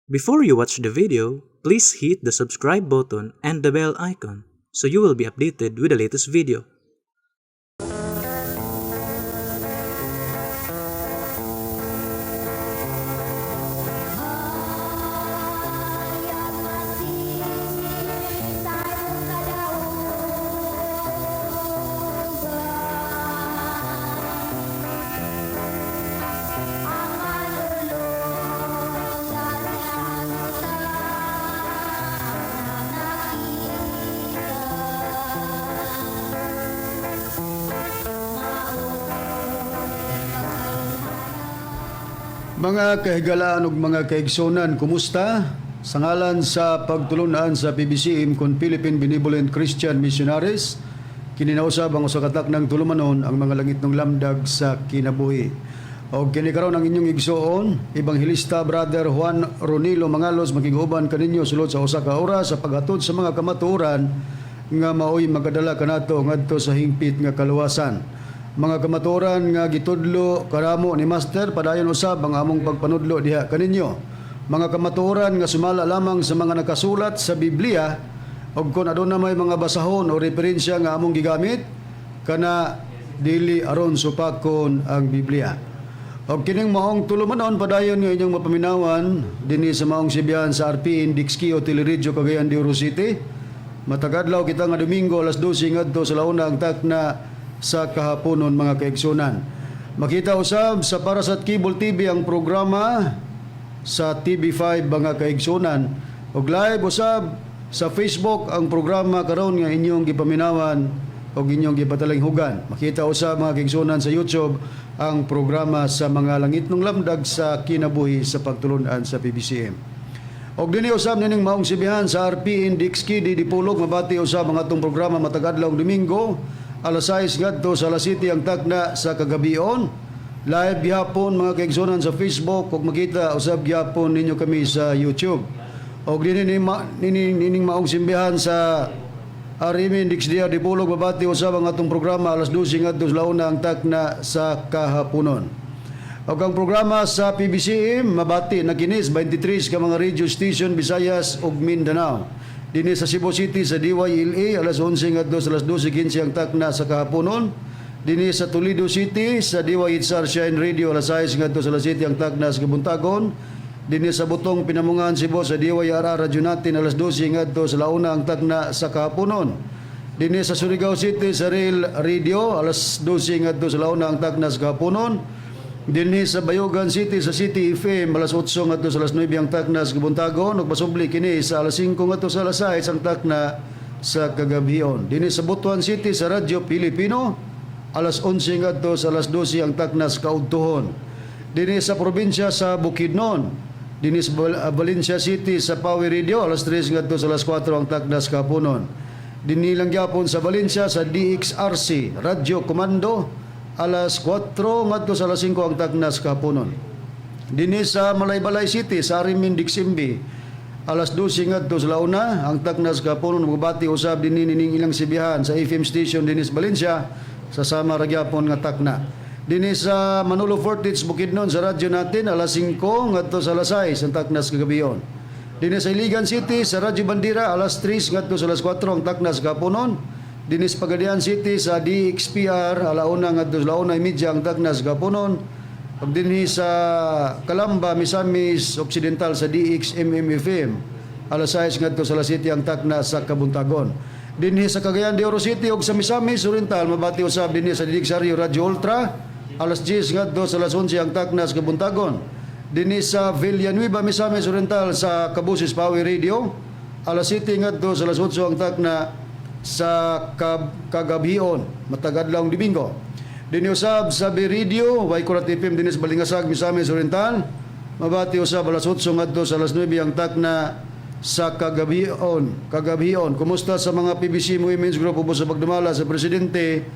Before you watch the video, please hit the subscribe button and the bell icon so you will be updated with the latest video. Mga kahigalaan ug mga kaigsonan, kumusta? Sa ngalan sa pagtulunan sa PBCM kon Philippine Benevolent Christian Missionaries, kininausab ang usa ka taknang tulumanon ang mga Langitnong Lamdag sa Kinabuhi. Og kini karon ang inyong igsoon, Ebanghilista Brother Juan Ronilo Mangalos makiguban kaninyo sulod sa usa ka oras sa paghatod sa mga kamatuoran nga maoy magadala kanato ngadto sa hingpit nga kaluwasan. Mga kamatuoran nga gitudlo karamo ni Master, padayon usab ang among pagpanudlo diha kaninyo. Mga kamatuoran nga sumala lamang sa mga nakasulat sa Biblia, og kung aduna may mga basahon o referensya nga among gigamit, kana dili aron supakon ang Biblia. Og kining maong tulumanon padayon nga inyong mapaminawan dinhi sa maong sibihan sa RPN DXKO Teleradyo Cagayan de Oro City. Matagadlaw kita nga Domingo alas 12 ngadto sa launa ang takna sa kahaponon mga kaigsunan. Makita usab sa Parasat Cable TV ang programa sa TV5 mga kaigsunan. Og live usab sa Facebook ang programa karon nga inyong gipaminawan og inyong gipatalinghugan. Makita usab mga kaigsunan sa YouTube ang programa sa mga Langitnong Lamdag sa Kinabuhi sa pagtulunan sa PBCM. Og dinhi usab nining maong sibihan sa RPN DXKO dipulog mabati usab ang atong programa matagadlaw Domingo alas 6 ngadto sa alas 7 ang takna sa kagabion. Live gyapon mga kaigsunan sa Facebook ug makita usab gyapon ninyo kami sa YouTube. Og nining maong simbihan sa RPN DXKO dipulog mabati usab ang atong programa alas 12 ngadto sa launa ang takna sa kahaponon. Og ang programa sa PBCM mabati na kinis 23 ka mga radio station Visayas ug Mindanao. Dinhi sa Cebu City sa DYLA alas 11 ngadto sa alas 12:15 ang takna sa kahaponon. Dinhi sa Toledo City sa DYHR Shine Radio alas 6 ngadto sa alas 7 ang takna sa kabuntagon. Dinhi sa Butong Pinamungan Cebu sa DYRR Radyo Natin alas 12 ngadto sa launa ang takna sa kahaponon. Dinhi sa Surigao City sa Real Radio alas 12 ngadto sa launa ang takna sa kahaponon. Dinhi sa Bayogan City sa City FM alas 8 ngadto sa alas 9 ang takna sa kabuntagon ug pasubli kini sa alas 5 ngadto sa alas 6 ang takna sa kagabion. Dinhi sa Butuan City sa Radyo Pilipino alas 11 ngadto sa alas 12 ang takna sa kaudtohon. Dinhi sa probinsya sa Bukidnon, dinhi sa Valencia City sa Power Radio alas 3 ngadto sa alas 4 ang takna sa kapunon. Dinhi lang gyapon sa Valencia sa DXRC Radyo Komando alas 4 ngadto sa alas 5 ang takna sa kapunon. Dinhi sa Malaybalay City sa Arimin Diximbi alas 12 ngadto sa launa ang takna sa kapunon. Magbati usab dinhi ning ilang sibihan sa FM station dinhi sa Valencia sa sama ra gyapon nga takna. Dinhi sa Manolo Fortich Bukidnon sa radyo natin alas 5 ngadto sa alas 6 ang takna sa kagabion. Dinhi sa Iligan City sa Radyo Bandira alas 3 ngadto sa alas 4 ang takna sa kapunon. Dinis Pagadian City sa DXPR alauna ngadto sa launa media ang takna sa kapunon. Ug dinhi sa Calamba Misamis Occidental sa DXMM-FM alas 6 ngadto sa alas 7 ang takna sa kabuntagon. Dinhi sa Cagayan de Oro City ug sa Misamis Oriental mabati usab dinhi sa DXRU Radio Ultra alas 10 ngadto sa alas 11 ang takna sa kabuntagon. Dinhi sa Villanueva Misamis Oriental sa Cabusis Power Radio alas 7 ngadto sa alas 8 ang takna sa kagabion matagadlawng Domingo. Dinhi usab sa Radio Waikurat FM dinhi sa Balingasag Misamis Oriental mabati usab alas 8 ngadto sa alas 9 ang takna sa kagabion. Kumusta sa mga PBCM Women's Group ubos sa pagdumala sa presidente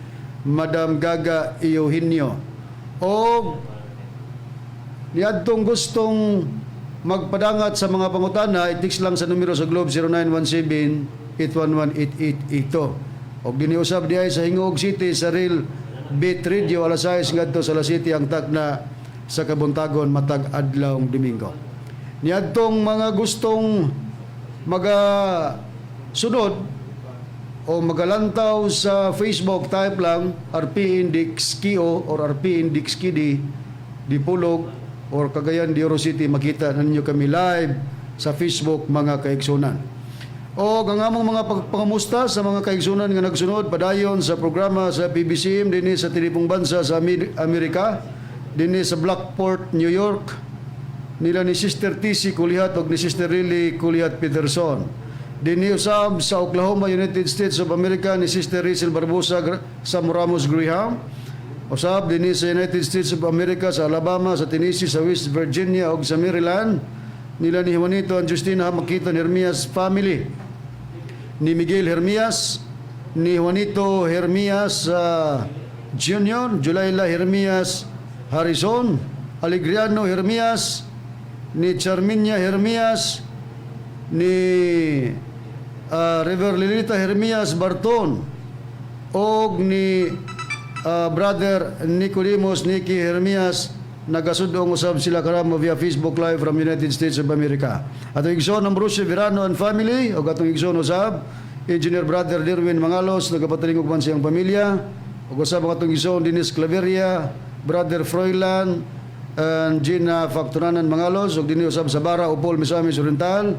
Madam Gaga Eugenio. O niadtong gustong magpadangat sa mga pangutana, i-text lang sa numero sa Globe 0917-811-8882. Og diniusab diay sa Hingog City sa Real Beat Radio alas 6 ngadto sa alas 7 ang takna sa kabuntagon matag adlawng Domingo. Niadtong mga gustong sunod o magalantaw sa Facebook, type lang RPN DXKO or RPN DXKD Dipulog or Cagayan de Oro City, makita na ninyo kami live sa Facebook, mga kaigsunan. O gangamong mga pagpangamusta sa mga kaigsunan nga nagsunod padayon sa programa sa PBCM dinhi sa tinipong bansa sa Amerika, dinhi sa Blackport, New York, nila ni Sister TC Kulihat o ni Sister Lily Kulihat Peterson. Dinhi usab sa Oklahoma, United States of America ni Sister Rachel Barbosa Sam Ramos Graham. Usab dinhi sa United States of America sa Alabama, sa Tennessee, sa West Virginia ug sa Maryland nila ni Juanito and Justina Makitan Hermias family, ni Miguel Hermias, ni Juanito Hermias Jr., Julayla Hermias Harrison, Alegriano Hermias, ni Charminia Hermias, ni River Lilita Hermias Barton, og ni Brother Nicodemus Nicky Hermias. Nagasudong usab sila karamo via Facebook Live from United States of America. Atong igsoon ang Bruce Verano and family, o atong igsoon usab Engineer Brother Derwin Mangalos, nagapatalingog man siyang pamilya, o usab ang atong igsoon Dennis Claveria, Brother Froilan, and Gina Factoranan Mangalos, ug dinhi usab sa Bara Upol Misamis Oriental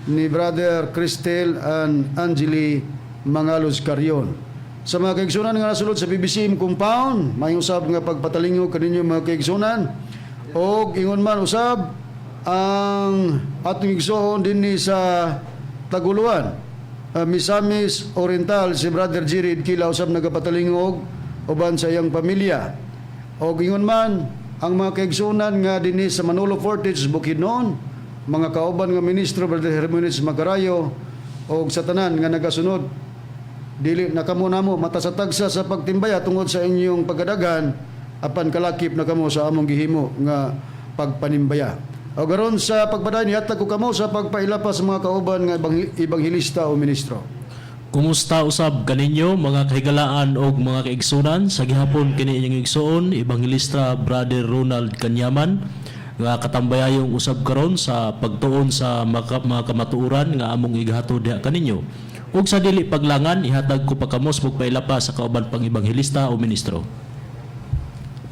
ni Brother Cristel and Angeli Mangalos Carion. Sa mga kaigsunan nga nasulod sa PBCM compound, may usab nga pagpatalingog kaninyo mga kaigsunan, o ingon man usab ang atong igsoon dinhi sa Taguluan, Misamis Oriental, si Brother Jirid Kila usab nagapatalingog uban sa iyang pamilya. O ingon man ang mga kaigsunan nga dinhi sa Manolo Fortich, Bukidnon, mga kauban nga ministro, Brother Hermanis Macarayo, o sa tanan nga nagasunod, dili na kamo namo mata sa tagsa sa pagtimbaya tungod sa inyong pagadagan, apan kalakip na kamo sa among gihimo nga pagpanimbaya. O garon sa pagpadayon ihatag ko kamo sa pagpailapa sa mga kauban nga ibanghilista o ministro. Kumusta usab kaninyo mga kahigalaan o mga kaigsunan sa gihapon kini inyong igsoon Ebanghilista Brother Ronald Kanyaman nga katambayayong usab karon sa pagtuon sa mga kamatuoran nga among igahatod diha kaninyo. Ug sa dili paglangan ihatag ko pa kamo sa pagpailapa sa kauban pang ebanghilista o ministro.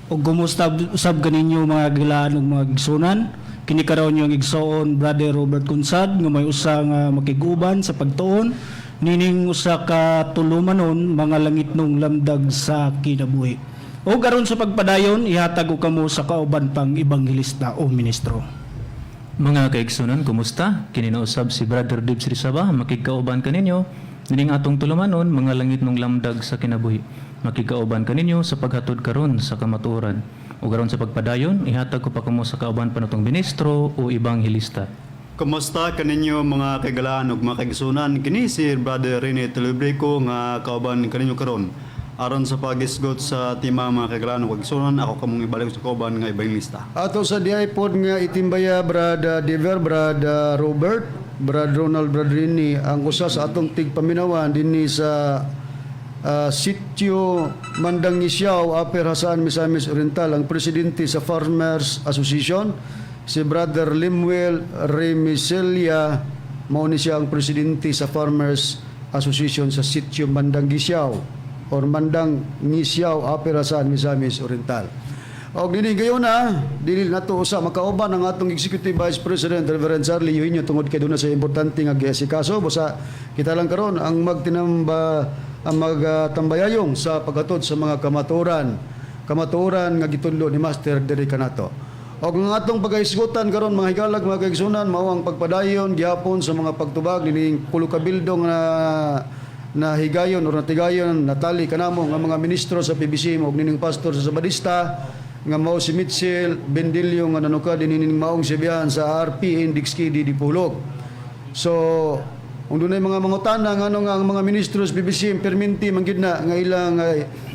Ug kumusta usab kaninyo mga gilaan ug mga igsunan? Kini karon yung igsoon Brother Robert Consad nga may usa nga makiguban sa pagtuon nining usa ka tulumanon mga Langitnong Lamdag sa Kinabuhi. O garon sa pagpadayon ihatag ko kamo sa kauban pang ebanghilista o ministro. Mga kaigsunan, kumusta? Kininausab si Brother Dibs Rizaba, makikauban kaninyo. Nining atong tulumanon, mga Langitnong Lamdag sa Kinabuhi. Makikauban kaninyo sa paghatod karon sa kamatuoran. O garon sa pagpadayon, ihatag ko pa kamo sa kauban panutong ministro o ebanghilista. Kumusta kaninyo mga kaigalaan ug mga kaigsunan? Kini si Brother Rene Telebrico nga kauban kaninyo karon. Aron sa pagisgot sa tema mga kaigalaan ug kaigsunan, ako kamong ibalik sa kauban nga ebanghilista. Ato sa diay pod nga itimbaya Brad Dever, Brad Robert, Brad Ronald, Brad Rini, ang usa sa atong tigpaminawan dinhi sa Sitio Mandangisyaw, Upper Hasaan, Misamis Oriental, ang presidente sa Farmers Association, si Brother Limuel Remiselia, mao ni siya ang presidente sa Farmers Association sa Sitio Mandangisyaw or Mandangisyaw, Upper Hasaan, Misamis Oriental. Og dinhi gayon dili nato usa makauban ang atong Executive Vice President Reverend Charlie Eugenio tungod kay duna sa importante nga giasikaso busa kita lang karon ang magtambayayong sa paghatod sa mga kamatuoran nga gitudlo ni Master Tomas D. Og ang atong pagahisgutan karon mga higalag mga kaigsunan mao ang pagpadayon gihapon sa mga pagtubag nining pulo ka bildong na higayon o natigayon natali kanamo nga mga ministro sa PBCM ug nining pastor sa Sabadista nga mao si Mitchell Bendilio nga nanuka din nining maong sibihan sa RPN DXKO Dipulog. So kung dunay mga mangutana nga ano nga ang mga ministro sa PBCM perminti man gid na nga ilang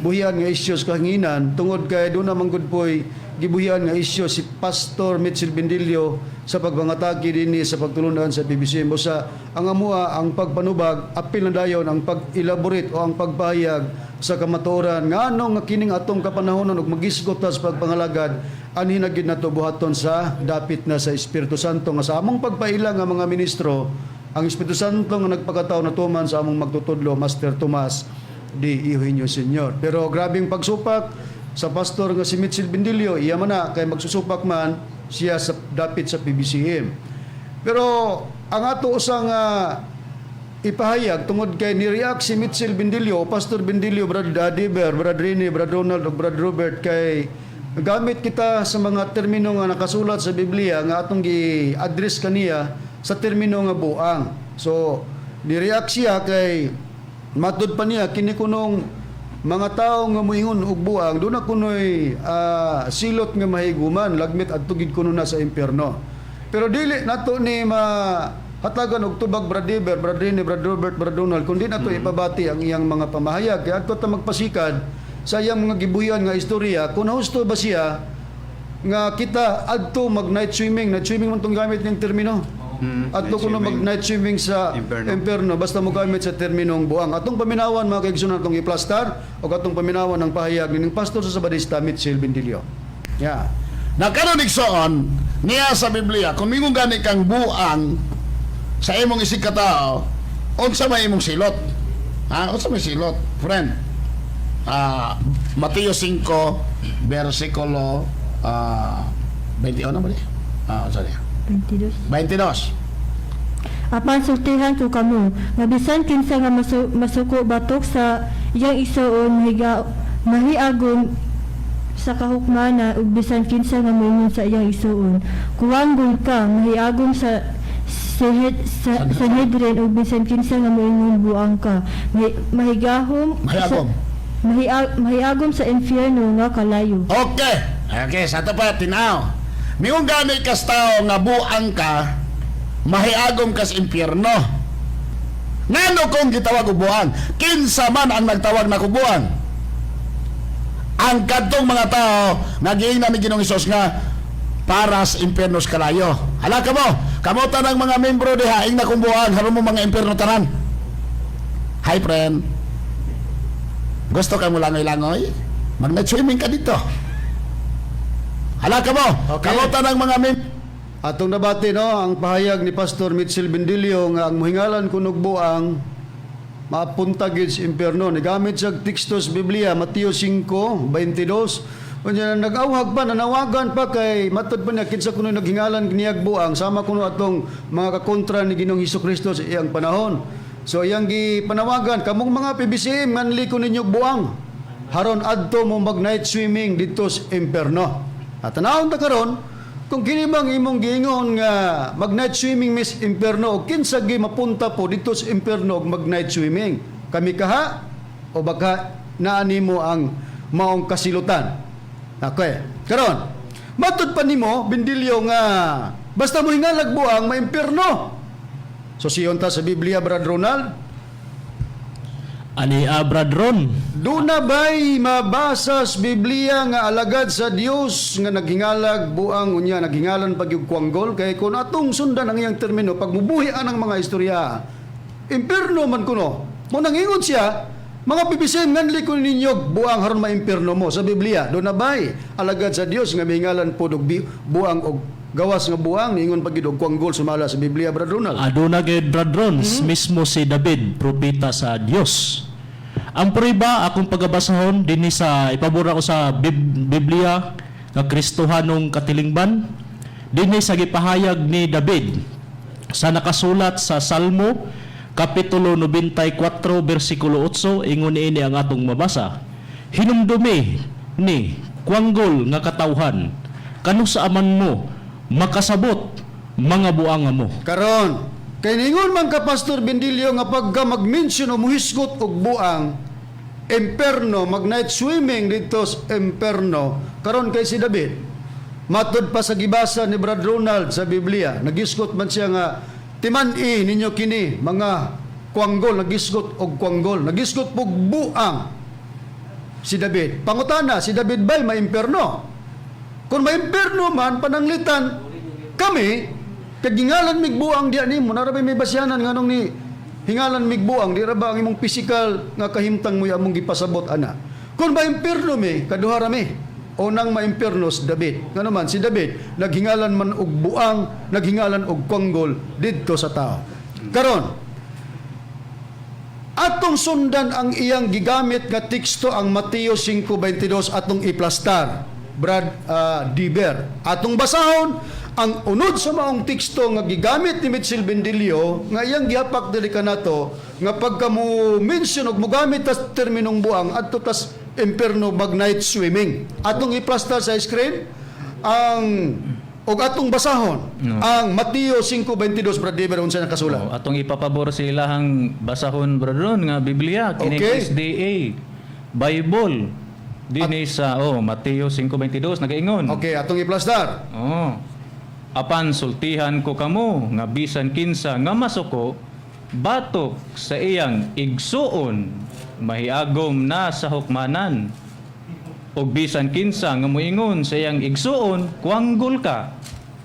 buhian nga issues kahanginan tungod kay duna man gud poy gibuhian nga isyu si Pastor Mitchell Bendilio sa pagbangataki dinhi sa pagtulunan sa PBCM. Busa ang amua ang pagpanubag apil na dayon ang pag-elaborate o ang pagpahayag sa kamatuoran nganong nga kining atong kapanahonon ug magisgot ta sa pagpangalagad anhin na gid nato buhaton sa dapit na sa Espiritu Santo nga sa among pagpaila nga mga ministro ang Espiritu Santo nga nagpakataw na tuman sa among magtutudlo Master Tomas D. Eugenio Sr. Pero grabing pagsupak sa pastor nga si Mitchell Bendilio, iya man na kay magsusupak man siya sa dapit sa PBCM. Pero ang ato usang ipahayag tungod kay ni-react si Mitchell Bendilio, Pastor Bendilio, Brad Adiber, Brad Rene, Brad Ronald, o Brad Robert kay gamit kita sa mga termino nga nakasulat sa Biblia nga atong gi-address kaniya sa termino nga buang. So, ni-react siya kay matud pa niya kini kunong mga tao nga moingon og buang do na kunoy silot nga mahiguman lagmit adto gid kuno na sa impierno. Pero dili nato ni hatagan og tubag Brad Deber, Brad Rene, Brad Robert, Brad Donald kundi nato ipabati ang iyang mga pamahayag kay adto ta magpasikad sa iyang mga gibuhian nga istorya kung husto ba siya nga kita adto mag night swimming man tong gamit ning termino. Adto kuno mag night swimming sa impierno basta mo gamit sa terminong buang. Atong paminawan mga kaigsunan atong iplastar o atong paminawan ng pahayag ning pastor sa Sabadista Mitchell Bendilio. Yeah. Nakaroon igsoon niya sa Biblia kung mingon gani kang buang sa imong isig katao unsa may imong silot. Unsa may silot, friend? Mateo 5 versikulo 21 ba di? Sorry. 22. Apan sultihan ko kamo, nga bisan kinsa nga masuko batok sa iyang igsoon mahiagom sa kahukmana ug bisan kinsa nga moingon sa iyang igsoon. Kuwanggol ka mahiagom sa Sanhedrin ug bisan kinsa nga moingon buang ka. Mahiagom sa infierno nga kalayo. Okay, sa to pa tinaw. Miung gani kas tao nga buang ka, mahiagom kas impyerno. Ngano kung gitawag og buang? Kinsa man ang nagtawag na kubuang? Ang kadtong mga tao nga giingnan ni Ginoong Hesus nga para sa impyernos kalayo. Hala ka mo, kamuta ng mga membro diha ing nakumbuan haron mo mga impyerno tanan. Hi friend. Gusto ka mo langoy-langoy? Mag-night swimming ka dito. Hala ka mo, kamuta ng mga Atong nabati no ang pahayag ni Pastor Mitchell Bendilio nga ang muhingalan kunog buang mapunta gid sa impierno ni gamit sa tekstos Biblia Mateo 5:22 unya nag-awhag pa nanawagan pa kay matud pa niya kinsa kuno naghingalan niyag buang sama kuno atong mga kakontra ni Ginoong Hesukristo sa iyang panahon. So iyang gipanawagan kamong mga PBCM manli ko ninyo buang haron adto mo mag night swimming dito sa impierno. At tanawon ta karon kung kini bang imong giingon nga mag night swimming mis impierno o kinsa gi mapunta po dito sa impierno og mag night swimming kami kaha o baka naani mo ang maong kasilutan. Okay. Karon matud pa nimo Bendilio nga basta mo hingalag buang maimpierno. So siyon ta sa Biblia Brad Ronald. Ani Brad Ron. Duna ba'y mabasa sa Biblia nga alagad sa Dios nga naghingalag buang unya naghingalan pag yung kuanggol kay kung atong sundan ang iyang termino pag mubuhian ang mga istorya impierno man kuno mo nangingon siya mga PBCM nganli ko ninyo buang haron maimpierno mo sa Biblia duna ba'y alagad sa Dios nga mihingalan pod og buang og gawas nga buang ningon pag og kuanggol sumala sa Biblia Brad Ronald. Aduna gid Brad Ron, mismo si David propeta sa Dios. Ang prueba akong pagabasahon dinhi sa ipabura ko sa Biblia nga Kristohanong katilingban dinhi sa gipahayag ni David sa nakasulat sa Salmo kapitulo 94 bersikulo 8 ingon ini ang atong mabasa. Hinumdumi ni kuanggol nga katawhan kanu sa aman mo makasabot mga buanga mo. Karon kay ningon man ka Pastor Bendilio nga pagka mag-mention o muhisgot og buang imperno mag night swimming dito sa imperno karon kay si David matud pa sa gibasa ni Brad Ronald sa Biblia nagisgot man siya nga timan-i ninyo kini mga kuanggol nagisgot og kuanggol nagisgot pug buang si David. Pangutana si David ba'y maimperno? Kung maimperno man pananglitan kami Kag hingalan migbuang diya nimo, narabay may basyanan nganong ni hingalan migbuang, di ra ba ang imong physical nga kahimtang mo among gipasabot ana. Kung ba impierno mi, kaduha ra mi. Unang maimpiernos David. Ngano man si David naghingalan man og buang, naghingalan og kwanggol didto sa tao. Karon, atong sundan ang iyang gigamit nga teksto ang Mateo 5:22 atong iplastar. Brad Diber. Atong basahon ang unod sa maong teksto nga gigamit ni Mitchell Bendilio nga iyang gihapak dili kanato nga pagka mo mention og mogamit tas terminong buang adto tas imperno bag night swimming. Atong iplastar sa screen ang og atong basahon ang Mateo 5:22 Brad Diber unsa nakasulat. Atong ipapabor sa ilahang basahon brother nga Biblia kini Okay. SDA Bible dinhi sa Mateo 5:22 nagaingon. Okay, atong iplastar. Apan sultihan ko kamo nga bisan kinsa nga masuko batok sa iyang igsuon mahiagom na sa hukmanan. Og bisan kinsa nga moingon sa iyang igsuon kuanggol ka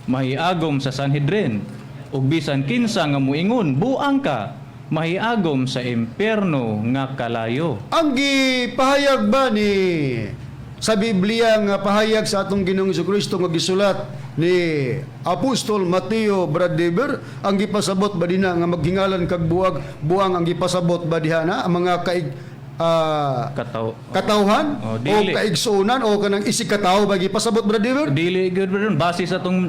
mahiagom sa Sanhedrin. Og bisan kinsa nga moingon buang ka mahiagom sa impyerno nga kalayo. Ang gipahayag ba ni sa Biblia nga pahayag sa atong Ginoong Jesucristo nga gisulat ni Apostol Mateo Brad Deber, ang gipasabot ba dina nga maghingalan kag buang ang gipasabot ba diha na ang mga katawhan o dili. kaigsunan o kanang isikataw ba gipasabot Brad Deber? Dili good brother base sa atong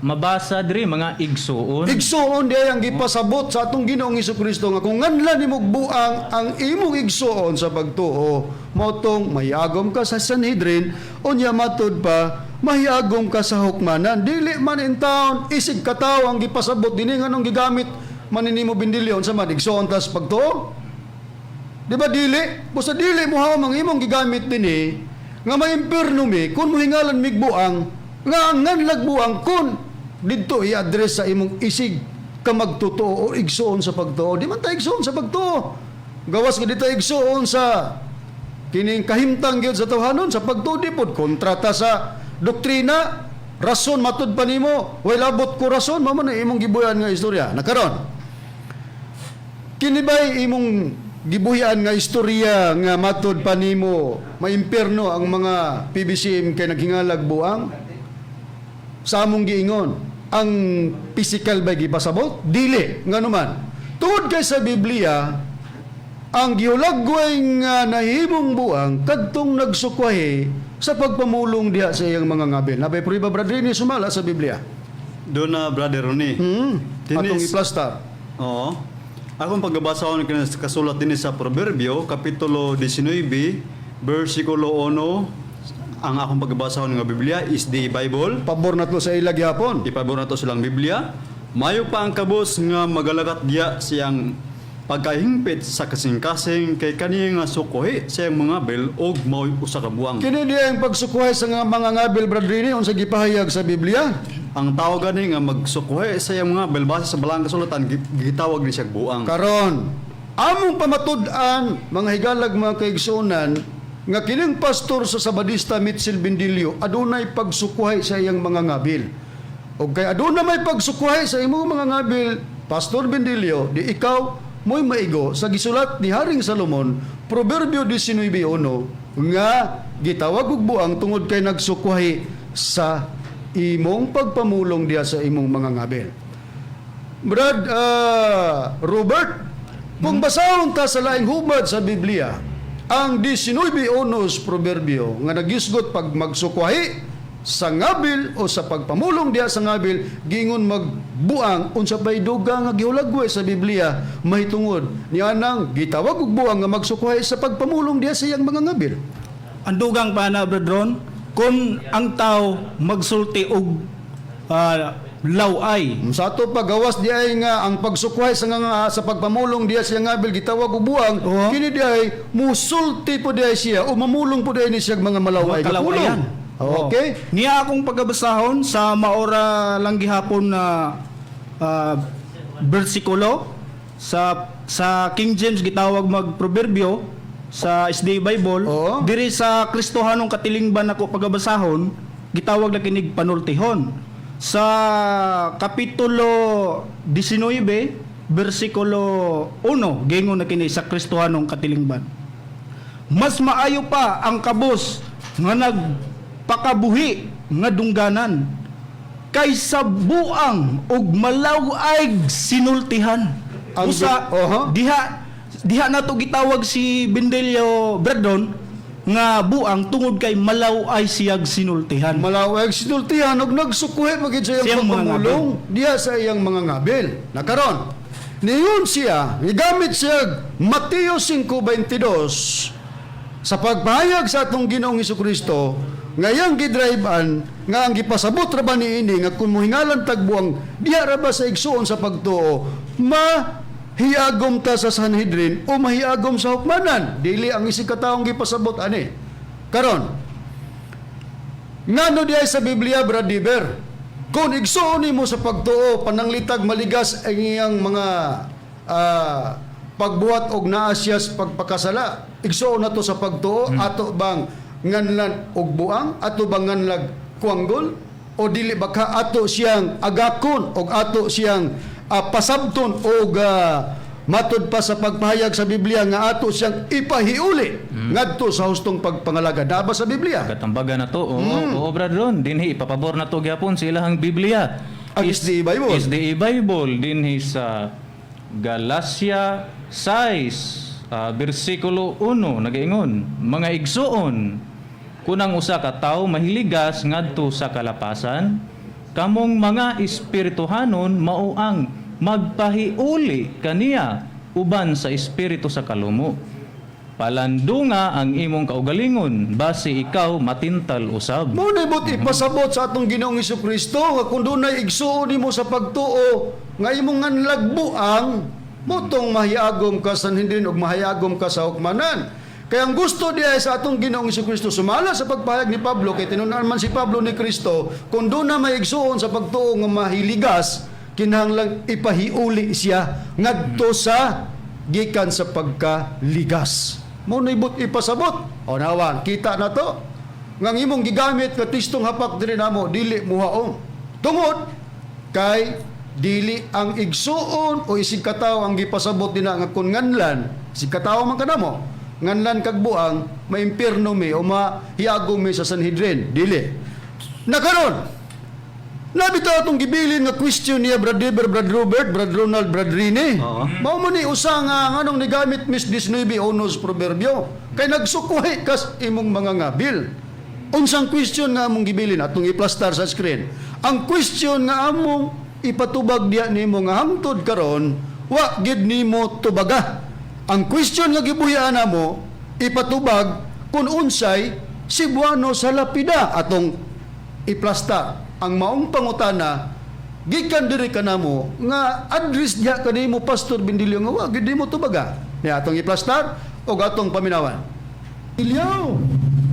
mabasa diri mga igsuon. Igsuon diay ang gipasabot sa atong Ginoong Jesucristo nga kung nganlan nimo buang ang imong igsuon sa pagtuo mao tong mayagom ka sa Sanhedrin unya matud pa mahiyagom ka sa hukmanan. Dili man in town isig kataw ang gipasabot dinhi nganong gigamit maninimo Bendilio sa man igsuon tas pagtuo. Di ba dili? Busa dili mo haw mang imong gigamit dinhi nga may impierno mi kun mohingalan migbuang nga nganlag buang kun didto i-address sa imong isig ka magtotoo o igsuon sa pagtuo. Di man ta igsuon sa pagtuo. Gawas ka dito igsuon sa kining kahimtang gyud sa tawhanon sa pagtuo di pod kontrata sa doktrina. Rason matud pa nimo, way labot ko rason mamo na imong gibuyan nga istorya. Nakaron. Kini bay imong gibuhian nga istorya nga matod pa nimo maimpierno ang mga PBCM kay naghingalag buang sa among giingon ang physical ba gipasabot dili ngano man tungod kay sa Biblia ang giulagway nga nahimong buang kadtong nagsukwahi sa pagpamulong diha sa iyang mga ngabil. Nabay prueba brother ni sumala sa Biblia. Doon na brother Ronnie. Atong iplastar. Oo. Akong pagbabasa ko ng kasulat din sa Proverbio, Kapitulo 19, versikulo 1, ang akong pagbabasa ko ng Biblia is the Bible. Pabor na to sa ila gihapon. Ipabor na to silang Biblia. Mayo pa ang kabos nga magalagat diya siyang pagkahingpit sa kasing-kasing kay kaniya nga sukuhi sa iyang mga bel og mao usa ka buwang. Kini diya ang pagsukuhay sa mga ngabil brother ni unsa gipahayag sa Biblia. Ang tao gani nga magsukuhi sa iyang mga bel base sa balang kasulatan gitawag ni siya buang. Karon, among pamatud-an mga higalag mga kaigsunan nga kining pastor sa Sabadista Mitchell Bendilio adunay pagsukuhay sa iyang mga ngabil. O kay aduna may pagsukuhay sa imong mga ngabil, Pastor Bendilio, di ikaw mo'y maigo sa gisulat ni Haring Salomon, Proverbio 19:1 nga gitawag og buang tungod kay nagsukuhay sa imong pagpamulong diya sa imong mga ngabil. Brad Robert, kung basahon ta sa laing hubad sa Biblia, ang 19:1 Proverbio nga nagisgot pag magsukuhay sa ngabil o sa pagpamulong diya sa ngabil gingon magbuang unsa pay duga nga gihulagway sa Biblia mahitungod nianang gitawag og buang nga magsukuhay sa pagpamulong diya sa iyang mga ngabil. Ang dugang pa na brethren, kung ang tao magsulti og laway, Sa ato pagawas diay nga ang pagsukuhay sa pagpamulong diya sa iyang ngabil gitawag og buang kini diay musulti po diay siya o mamulong po diay ni siya mga malaway nga kalawayan. pulong. Okay. Niya akong pagabasahon sa maora lang gihapon na bersikulo sa King James gitawag magproberbio sa SD Bible. Oo. Diri sa Kristohanong katilingban ako pagabasahon gitawag na kinig panultihon. sa kapitulo 19 bersikulo 1 gingon na kini sa Kristohanong katilingban. Mas maayo pa ang kabus nga nagpakabuhi nga dungganan kaysa buang ug malaw-ay sinultihan. Usa diha nato gitawag si Bendelio Bradon nga buang tungod kay malaw ay siyag sinultihan. Malawag sinultihan og nagsukuhi magid sa iyang Siyang mga pagpamulong diya sa iyang mga ngabil. Nakaron, niyon siya, gigamit siya Mateo 5:22 sa pagpahayag sa atong Ginoong Hesukristo, ngayang gidrive-an nga ang gipasabot ra ba niini nga kung mohingalan tagbuang diha ra ba sa igsuon sa pagtuo, mahiagom ta sa Sanhedrin o mahiagom sa hukmanan. Dili ang isig kataong gipasabot ani. Karon, ngano diay sa Biblia, Brad Diber, kung igsuon nimo sa pagtuo pananglitag maligas ang iyang mga pagbuhat og naasyas pagpakasala, igsuon nato sa pagtuo, ato bang nganlan og buang, ato bang nganlag kuanggol, o dili baka ato siyang agakon og ato siyang pasabton og matud pa sa pagpahayag sa Biblia nga ato siyang ipahiuli ngadto sa hustong pagpangalaga. Daba sa Biblia. Katambagan na to. Oo, bradron. Dinhi ipapabor na to gyapon sa ilahang Biblia. Ang SDA Bible. SDA Bible dinhi sa Galacia 6 bersikulo 1 nagaingon, mga igsuon, kunang usa ka tawo mahiligas ngadto sa kalapasan, kamong mga espirituhanon mao ang magpahiuli kaniya uban sa espiritu sa kalumo. Palandunga ang imong kaugalingon base ikaw matintal usab. Mo na ibot ipasabot sa atong Ginoong Hesukristo nga kung dunay igsuon nimo sa pagtuo nga imong nganlagbuang motong mahiagom ka sa Sanhedrin ug mahiagom ka sa hukmanan. Kaya ang gusto diya sa atong Ginoong Hesukristo sumala sa pagpahayag ni Pablo, kay tinunan man si Pablo ni Kristo, kung doon na may igsuon sa pagtuo nga mahiligas, kinahanglang ipahiuli siya ngadto sa gikan sa pagkaligas. Mo na ibot ipasabot. O nawan, kita na to. Ngang imong gigamit nga tistong hapak diri namo dili muhaon. Tungod kay dili ang igsuon o isig katawo ang gipasabot dina nga kun nganlan, isig katawo man kanamo, nganlan kag buang maimpierno mi o mahiagom mi sa Sanhedrin. Dili. Nakaron. Nabitaw atong gibilin nga question niya Brad Deber, Brad Robert, Brad Ronald, Brad Rene. Mao man ni usa nga nganong nigamit Miss 19 onos proverbio kay nagsukuhi kas imong mga ngabil. Unsang question nga among gibilin atong iplastar sa screen. Ang question nga among ipatubag diya nimo nga hangtod karon wa gid nimo tubaga. Ang question nga gibuhian namo ipatubag kung unsay Cebuano sa lapida atong iplastar. Ang maong pangutana gikan diri kanamo nga address diha kanimo Pastor Bendilio nga wa gid nimo tubaga. Ni atong iplastar o atong paminawan. Ilyaw,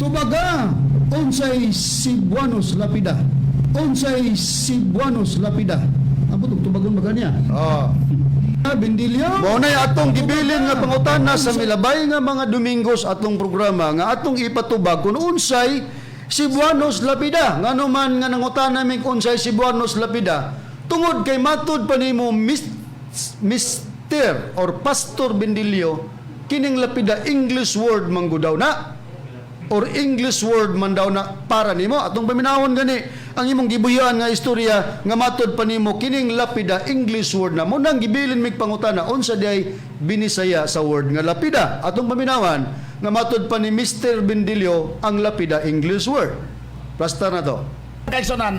tubaga unsay Cebuanos lapida. Unsay Cebuanos lapida. Amo tubagon ba kaniya? Bendilio. Mao nay atong gibilin nga pangutana sa milabay nga mga Domingos atong programa nga atong ipatubag kung unsay Cebuanos lapida. Ngano man nga nangutana mi kung unsay Cebuanos lapida, tungod kay matud pa nimo Mr. or Pastor Bendilio, kining lapida English word man daw na or English word man daw na para nimo. Atong paminawon gani ang imong gibuhian nga istorya nga matud pa nimo kining lapida English word na mo nang gibilin mig pangutana unsa diay binisaya sa word nga lapida. Atong paminawan nga matud pa ni Mr. Bendilio ang lapida English word. Basta na to. Kaigsonan,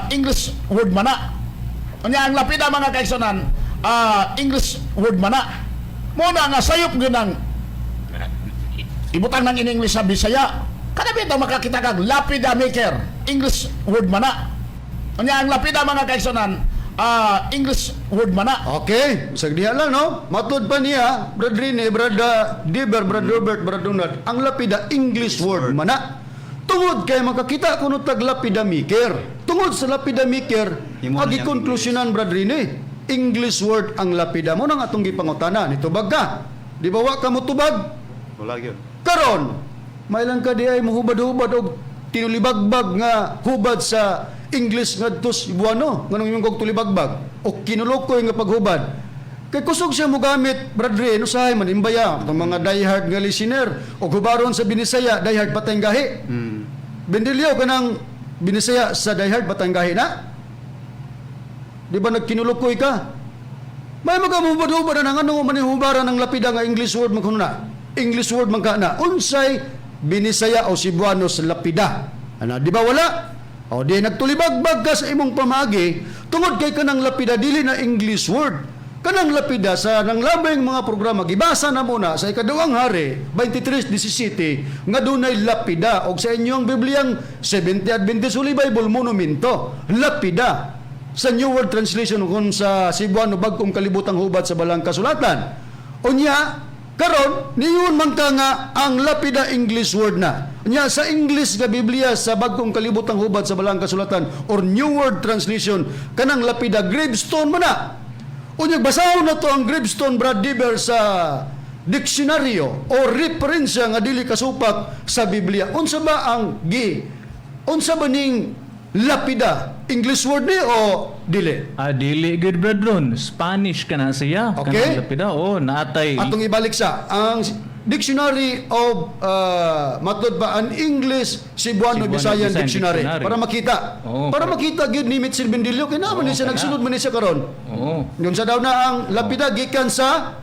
English word mana. Unya ang lapida mga kaigsonan, English word mana. Muna nga sayop ginang ibutang ng in English sa Bisaya. Kada bitaw makakita kag lapida maker, English word mana. Unya ang lapida mga kaigsonan, English word mana. Okay, sagdiha lang no. Matud pa niya, Brad Rene, Brad Deber, Brad Robert, Brad Donald, ang lapida English word mana. Tungod kay makakita kuno tag lapida maker. Tungod sa lapida maker, agi konklusyonan Brad Rene, English word ang lapida mo nang atong gipangutana. Nitubag ka. Di ba wa ka mo tubag? Wala gyud. Karon, mailan ka di ay muhubad-hubad og tinulibagbag nga hubad sa English ngadto Cebuano nganong imong kog tulibagbag o kinulokoy nga paghubad. Kay kusog siya mo gamit, Bradre, no sahay man imbaya, itong mga diehard nga listener, o gubaron sa Binisaya, diehard Batanggahi. Bendilyo ka ng Binisaya sa diehard Batanggahi na? Di ba nagkinulokoy ka? May magamubad-hubad na ng ano manihubaran ng lapida nga English word magkununa. English word magkana. Unsay Binisaya o Cebuano sa lapida. Ano, di ba wala? O di nagtulibagbag ka sa imong pamagi, tungod kay kanang lapida, dili na English word. Kanang lapida sa nang labing mga programa, gibasa na muna sa ikadawang hari, 23:17, nga dunay lapida, o sa inyong Bibliang 70 Adventist Holy Bible monumento, lapida. Sa New World Translation kung sa Cebuano, bagkong kalibutang hubad sa balang kasulatan. Unya, karon niyon man ka nga ang lapida English word na. Nya sa English nga Biblia sa bagkong kalibutang hubad sa balang kasulatan or New World Translation kanang lapida gravestone man na. Unya basahon na to ang gravestone Brad Diver sa diksyonaryo o referensya nga dili kasupak sa Biblia. Unsa ba ba ning lapida English word ni o dili? Dili good brethren, Spanish ka na siya. Okay. Kanang lapida, naatay. Atong ibalik sa ang Dictionary of matod ba an English Cebuano Bisayan Dictionary para makita. Para makita gid ni Mitchell Bendilyo kay naman ni siya nagsunod man ni siya karon. Yun sa daw na ang lapida gikan sa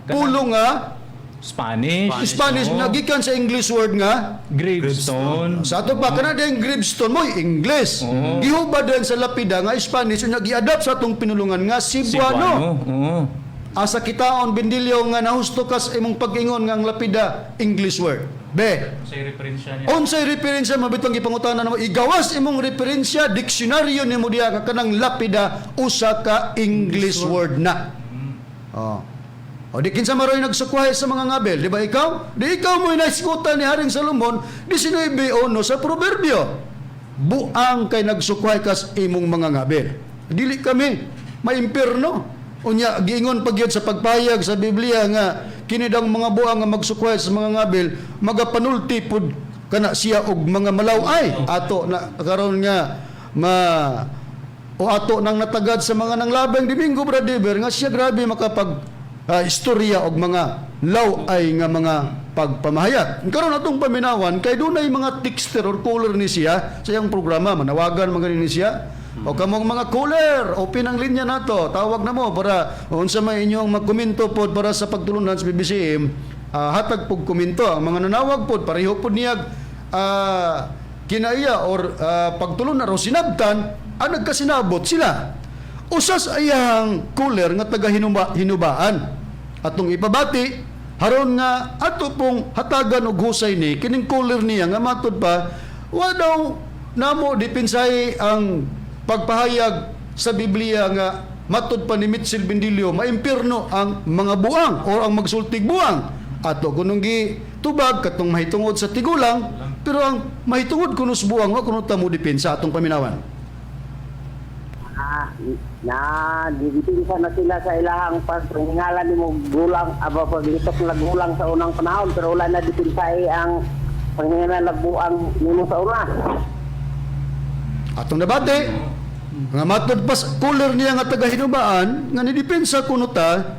pulong nga Spanish nga gikan sa English word nga gravestone. sa ato pa kana ding gravestone mo English. Gihubad din sa lapida nga Spanish nya gi-adapt sa atong pinulungan nga Cebuano. Asa kitaon Bendilyo nga nahusto kas imong pag-ingon nga ang lapida English word. Unsay referensya mabitong gipangutanan mo igawas imong referensya diksyonaryo nimo diha nga kanang lapida usa ka English word na. O di kinsa maroy nagsukway sa mga ngabel, di ba ikaw? Di ikaw mo inaisgutan ni Haring Salomon 19:1 sa proverbio. Buang kay nagsukway kas imong mga ngabel. Dili kami maimpirno. Unya giingon pagyud sa pagpayag sa Biblia nga kini daw mga buang nga magsukway sa mga ngabel magapanulti pud kana siya og mga malaway ato na karon nga o ato nang natagad sa mga nanglabang Domingo Bradiver nga siya grabe makapag istorya og mga laway nga mga pagpamahayag. Karon atong paminawan kay dunay mga texter or caller ni siya sa iyang programa manawagan mga ni siya. O kamong mga caller, open ang linya nato. Tawag na mo para unsa may inyong magkomento pod para sa pagtulunan sa PBCM. Hatag pog komento ang mga nanawag pod pareho pod niyag kinaiya or pagtulunan o sinabtan nagkasinabot sila. Usas ayang caller nga taga hinubaan. Atong ipabati haron nga ato pong hatagan og husay ni kining caller niya nga matod pa wa daw namo dipensay ang pagpahayag sa Biblia nga matod pa ni Mitchell Bendilyo maimpirno ang mga buang o ang magsultig buang ato kunong gitubag katong mahitungod sa tigulang pero ang mahitungod kunos buang wa kuno ta mo depensa atong paminawan dipinsa na sila sa ilahang paghingalan ni mo gulang aba paglitok naggulang sa unang panahon pero wala na dipinsay ang panghingalan nagbuang nimo sa una. Atong nabate nga matod pas caller niya nga taga hinubaan nga nidepensa kuno ta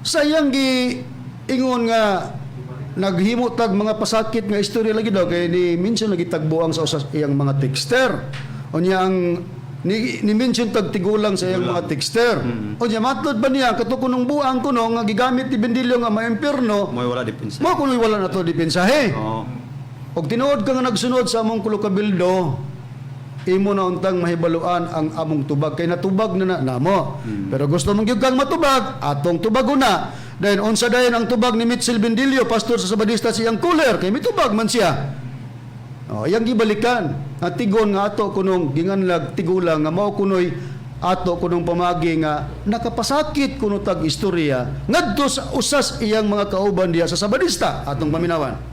sayang gi ingon nga naghimo tag mga pasakit nga istorya lagi daw kay ni mention lagi tagbuang sa usas iyang mga texter unya ang ni mention tag tigulang sa iyang mga texter unya matod ba niya katukunong buang kuno nga gigamit ni Bendilyo nga maimpirno Mo'y wala depensa. mo kuno wala na to depensahe og tinuod ka nga nagsunod sa among kulukabildo imo na untang mahibaluan ang among tubag kay natubag na namo. Pero gusto mong gyud kang matubag, atong tubago na. Dahil unsa dayon ang tubag ni Mitchell Bendilyo, pastor sa Sabadista siyang cooler kay mitubag man siya. Iyang gibalikan. Ang tigon nga ato kunong ginganlag tigulang nga mao kunoy ato kunong pamagi nga nakapasakit kuno tag istorya ngadto sa usas iyang mga kauban diya sa Sabadista atong paminawan.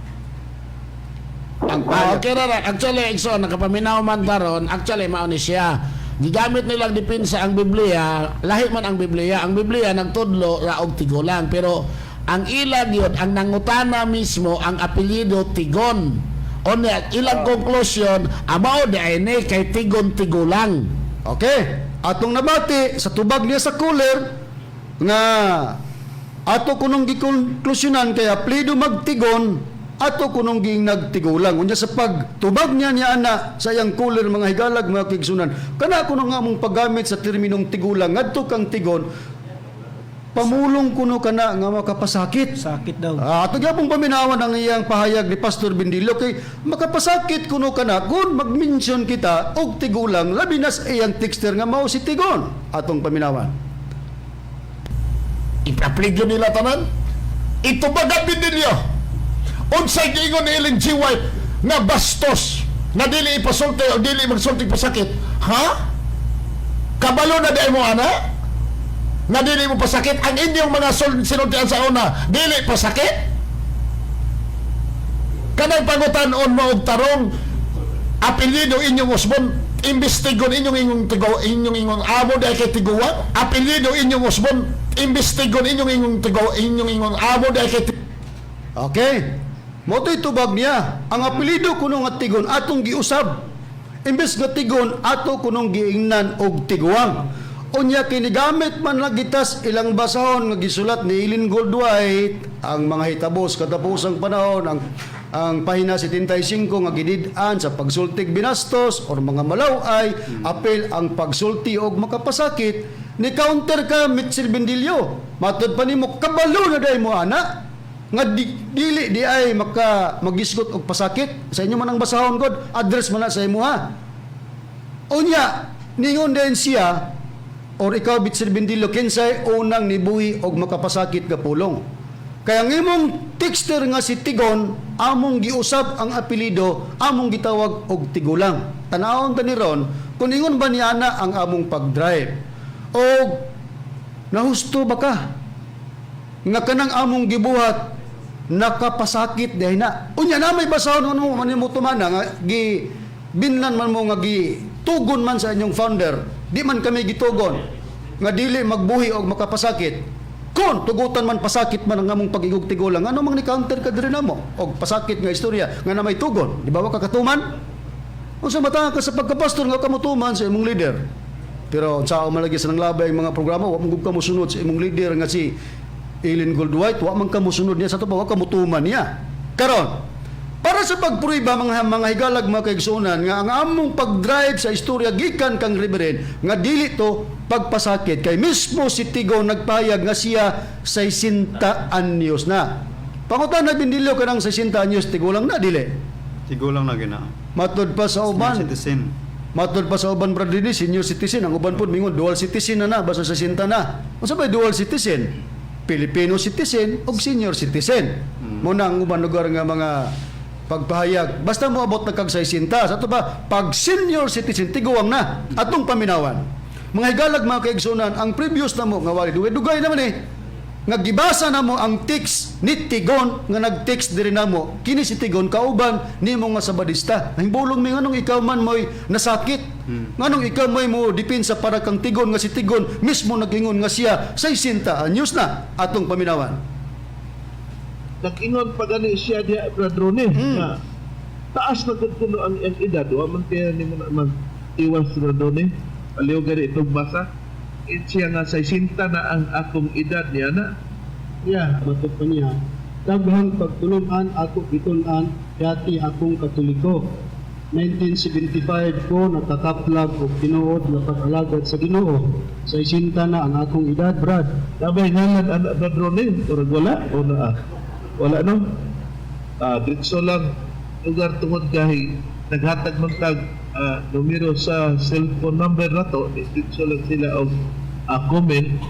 Okay ra actually so nakapaminaw man taron actually mao ni siya gigamit nilang depensa ang Biblia lahi man ang Biblia nagtudlo ra og tigulang pero ang ilag yun ang nangutana mismo ang apelyido Tigon Unya ilang conclusion amao ni kay tigon-tigulang. Okay, atong nabati sa tubag niya sa cooler nga ato kunong gikonklusyonan kaya plido magtigon ato kunong ging nagtigulang. Unya sa pagtubag niya ana sa iyang cooler mga higalag mga kigsunan. Kana kuno nga mong paggamit sa terminong tigulang ngadto kang tigon pamulong kuno kana nga makapasakit. Sakit daw. Ato gyapon paminawan ang iyang pahayag ni Pastor Bendilio kay makapasakit kuno kana kung mag-mention kita og tigulang labi na sa iyang texter nga mao si tigon atong paminawan. Ipapligyo nila tanan. Ito ba gabin ninyo? Unsay giingon ni Ellen G. White nga bastos na dili ipasulti o dili magsulti pasakit. Ha? Kabalo na dai mo ana? Na dili mo pasakit ang inyong mga sinultian sa una dili pasakit? Kanang pangutanon mo og tarong apelyido inyong usbon investigon inyong amo dai kay tiguwa apelyido inyong usbon investigon inyong amo dai kay Okay. Moto'y tubag niya. Ang apelido kuno nga tigon atong giusab. Imbes nga tigon ato kunong giingnan og tiguang. Unya kinigamit man nagitas ilang basahon nga gisulat ni Ellen Goldwhite ang mga hitabos katapusang panahon ang pahina 75 nga gidid-an sa pagsultig binastos or mga malaway apel ang pagsulti og makapasakit ni counter ka Mitchell Bendilio matud pa nimo kabalo na day mo ana nga dili di ay magisgot og pasakit sa inyo man ang basahon god address man na sa imo ha unya ningon din siya or ikaw Mitchell Bendilio kinsay unang nibuhi og makapasakit nga pulong kaya ang imong texter nga si Tigon among giusab ang apelido among gitawag og tigulang tanawon ta ni ron kung ingon ba niya na ang among pagdrive og nahusto ba ka nga kanang among gibuhat nakapasakit dahil na unya na may basahon ano man mo tumana nga gi binlan man mo nga gi tugon man sa inyong founder di man kami gitugon nga dili magbuhi og makapasakit kun tugutan man pasakit man ang among pag-igog tigulang ano mang ni counter ka diri namo og pasakit nga istorya nga na may tugon di ba wa ka katuman unsa mata ka sa pagkapastor nga kamutuman sa imong leader pero sao malagi sa nanglabay ang mga programa wa mong kamo sunod sa imong leader nga si Ellen Goldwhite wa man kamo sunod niya sa to wa kamo tuman niya karon para sa pagpruiba mga higalag mga kaigsunan nga ang among pagdrive sa istorya gikan kang Reverend nga dili to pagpasakit kay mismo si Tigo nagpahayag nga siya 60 anyos na pangutan na Bendilio kanang 60 anyos tigulang na dili Tigulang na gina. matud pa sa uban Citizen. matud pa sa uban brother ni senior citizen ang uban pud mingon dual citizen na basta 60 na unsa bay dual citizen Filipino citizen o senior citizen. Muna ang ubang lugar nga mga pagpahayag. Basta mo abot na kag 60. Sa ito ba, pag senior citizen, tiguang na. Atong paminawan. Mga higalag mga kaigsunan, ang previous na mo, nga wali, dugay naman nga gibasa na mo ang text ni Tigon, nga nag-text diri na mo, kini si Tigon, kauban, ni mo nga sabadista. Himbulong mi, nganong ikaw man mo'y nasakit. Nganong ikaw mo'y mo dipinsa para kang Tigon, nga si Tigon, mismo nag-ingon nga siya, 60 anyos na, atong paminawan. Nag-ingon pa gani siya diya, Bradrone, na taas na kuno ang edad, wa man kaya ni mo naman iwas, Bradrone, aliw gani itong basa, siya nga 60 na ang akong edad niya na. Yeah, batok pa niya. Daghang pagtulunan ako gitunan dati akong Katoliko. 1975 ko natataplag o tinuod na pag-alagad sa Ginoo. 60 na ang akong edad, Brad. Dabay ngalan anak Bradrone, or wala? O na wala no? Dritso lang lugar tungod kahit naghatag man tag numero sa cellphone number na to, dito lang sila og comment,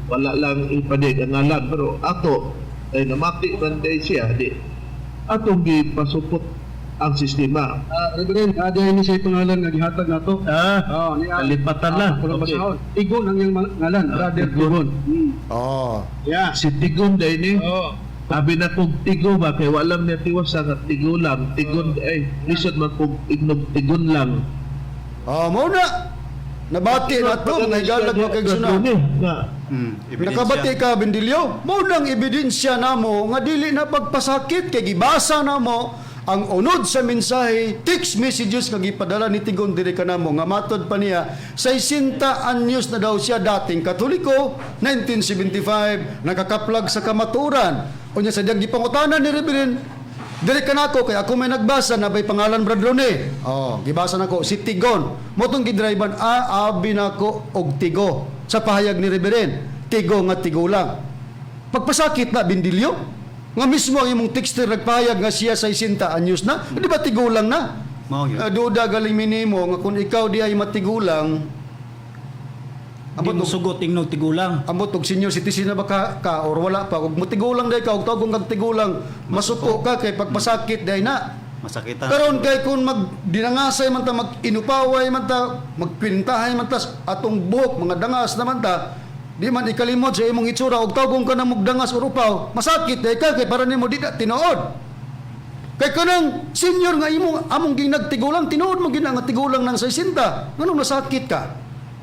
wala lang ipadig ang ngalan, pero ato ay namati man day siya di atong gipasupot ang sistema. Reverend, ni siya pangalan nga gihatag nato. Kalipatan lang. Okay. Tigon ang iyang ngalan, Brother Tigon. Yeah. Si Tigon day ni. Sabi na kong tigo ba, kaya walang niya tiwas sa tigo lang. Tigon, lisod man kong tigon lang. Muna, nabati na ito, mga higalag mga kaigsunan. Nakabati ka, Bendilio, munang ebidensya na mo, nga dili na pagpasakit, kay gibasa na mo, Ang unod sa mensahe, text messages nga gipadala ni Tigon diri kanamo nga matod pa niya 60 anyos na daw siya dating Katoliko, 1975 nakakaplag sa kamaturan. Unya sa diyang gipangutanan ni Reverend diri kanako kay ako may nagbasa na bay pangalan Brad Rone. Gibasa nako si Tigon. Motong gidriban abi nako og Tigo sa pahayag ni Reverend. Tigo nga tigo lang. Pagpasakit na bindilyo. Nga mismo ang imong texter nagpahayag nga siya 60 anyos na, di ba tigulang na? Duda galing minimo nga kung ikaw di ay matigulang, Di mo sugot ingnog tigulang. ambot og senior citizen na ba ka or wala pa, ug matigulang day ka, ug tawag kag tigulang, masuko ka kay pagpasakit day na. Masakitan. Karon kay kung magdinangasay man ta, mag-inupaway man ta, magpintahay man ta atong buhok, mga dangas naman ta, di man ikalimot sa imong itsura og tawgon ka na mugdangas o rupaw, masakit day ka kay para nimo di na tinuod. Kay kanang senior nga imong among ginagtigulang tinuod mo gina nga tigulang ng 60. Nganong nasakit ka?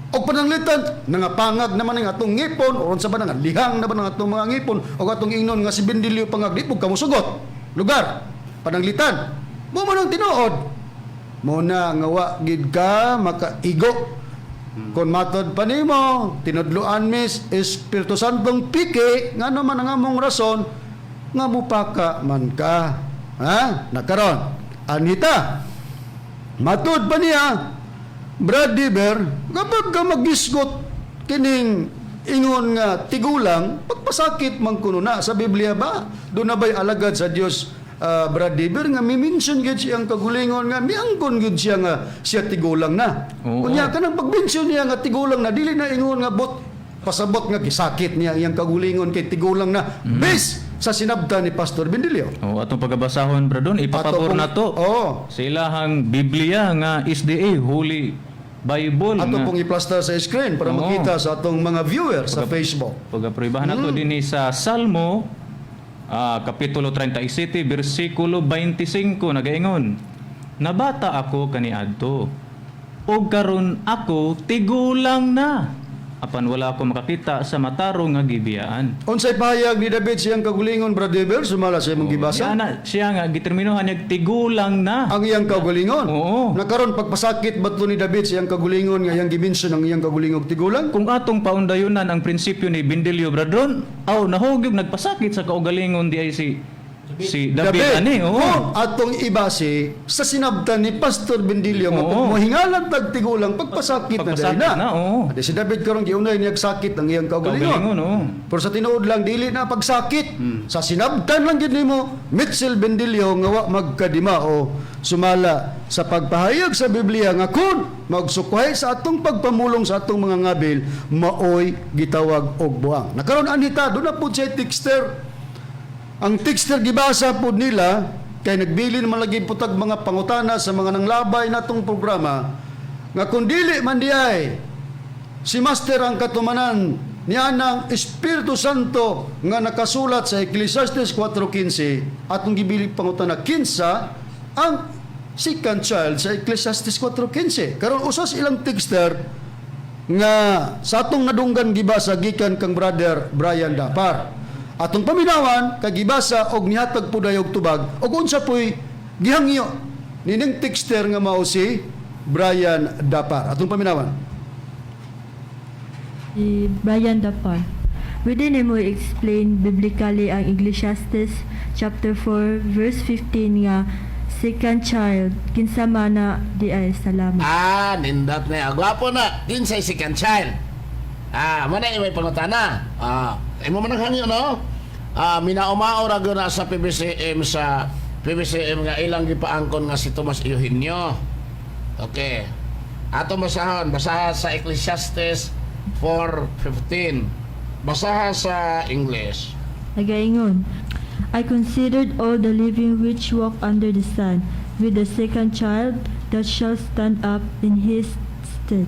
Og pananglitan nangapangag naman ang atong ngipon o unsa ba nga lihang na ba ng atong mga ngipon o atong ingnon nga si Bendilio pangag di pug kamo sugot. Lugar pananglitan. Mo man ang tinuod. Mo na nga wa gid ka makaigo. Kung matod pa nimo, tinudluan mis Espiritu Santong piki, nga naman ang among rason, nga mupaka man ka. Ha? Nakaron. Anita, matod pa niya, Brad Diver, kapag ka magisgot kining ingon nga tigulang, pagpasakit man kuno na sa Biblia ba? Doon na ba'y alagad sa Diyos Brad Diver nga mi-mention gid siyang kagulingon nga miangkon gid siya nga siya tigulang na. Unya kanang pag-mention niya nga tigulang na dili na ingon nga pasabot nga gisakit niya iyang kagulingon kay tigulang na. Base sa sinabta ni Pastor Bendilio. Atong pagabasahon bradon ipapabor na to. Sa ilahang Biblia nga SDA Holy Bible. Ato pong i-plaster sa screen para makita sa atong mga viewers sa Facebook. Pag-aprobahan nato dinhi sa Salmo Kapitulo 37, versikulo 25, nagaingon, nabata ako kaniadto, o karon ako tigulang na, apan wala ako makakita sa matarong nga gibiyaan. Unsay pahayag ni David siyang kagulingon, Brother Dever, sumala sa imong gibasa? Siya nga, giterminuhan niya tigulang na. Ang iyang kagulingon? Oo. Nakaroon, pagpasakit ba't ni David siyang kagulingon nga iyang gimension ang iyang kagulingog tigulang? Kung atong paundayunan ang prinsipyo ni Bendilio Bradron, nahugyog nagpasakit sa kaugalingon di ay si David ani. Atong ibase sa sinabtan ni Pastor Bendilio nga mohingalan tag tigulang pagpasakit na dahil na. Adi si David karon giunay niya sakit ang iyang kaugalingon. Pero sa tinuod lang dili na pagsakit. Sa sinabtan lang gid nimo Mitchell Bendilio nga wa magkadima o sumala sa pagpahayag sa Biblia nga kun magsukay sa atong pagpamulong sa atong mga ngabil maoy gitawag og buang. Nakaron anita do na pud say texter. Ang texter gibasa po nila, kay nagbili naman lagi putag mga pangutana sa mga nanglabay natong programa, nga kung dili man diay, si Master ang katumanan niya ng Espiritu Santo nga nakasulat sa Ecclesiastes 4.15, atong gibili pangutana, kinsa ang second child sa Ecclesiastes 4.15. Karon usas ilang texter nga sa atong nadunggan gibasa gikan kang Brother Brian Dapar. Atong paminawan kay gibasa og nihatag puday og tubag og unsa poy gihangyo nining texter nga mao si Brian Dapar. Atong paminawan. Si Brian Dapar. Pwede nimo explain biblically ang Ecclesiastes chapter 4 verse 15 nga second child kinsa man na di ay salamat. Nindot na agwapo na kinsay second child. Mana may pangutana. Imo man hangyo no? Minaumao ra gyud na sa PBCM nga ilang gipaangkon nga si Tomas Eugenio. Okay. Ato basaha sa Ecclesiastes 4:15. Basaha sa English. Nagaingon, I considered all the living which walk under the sun, with the second child that shall stand up in his stead.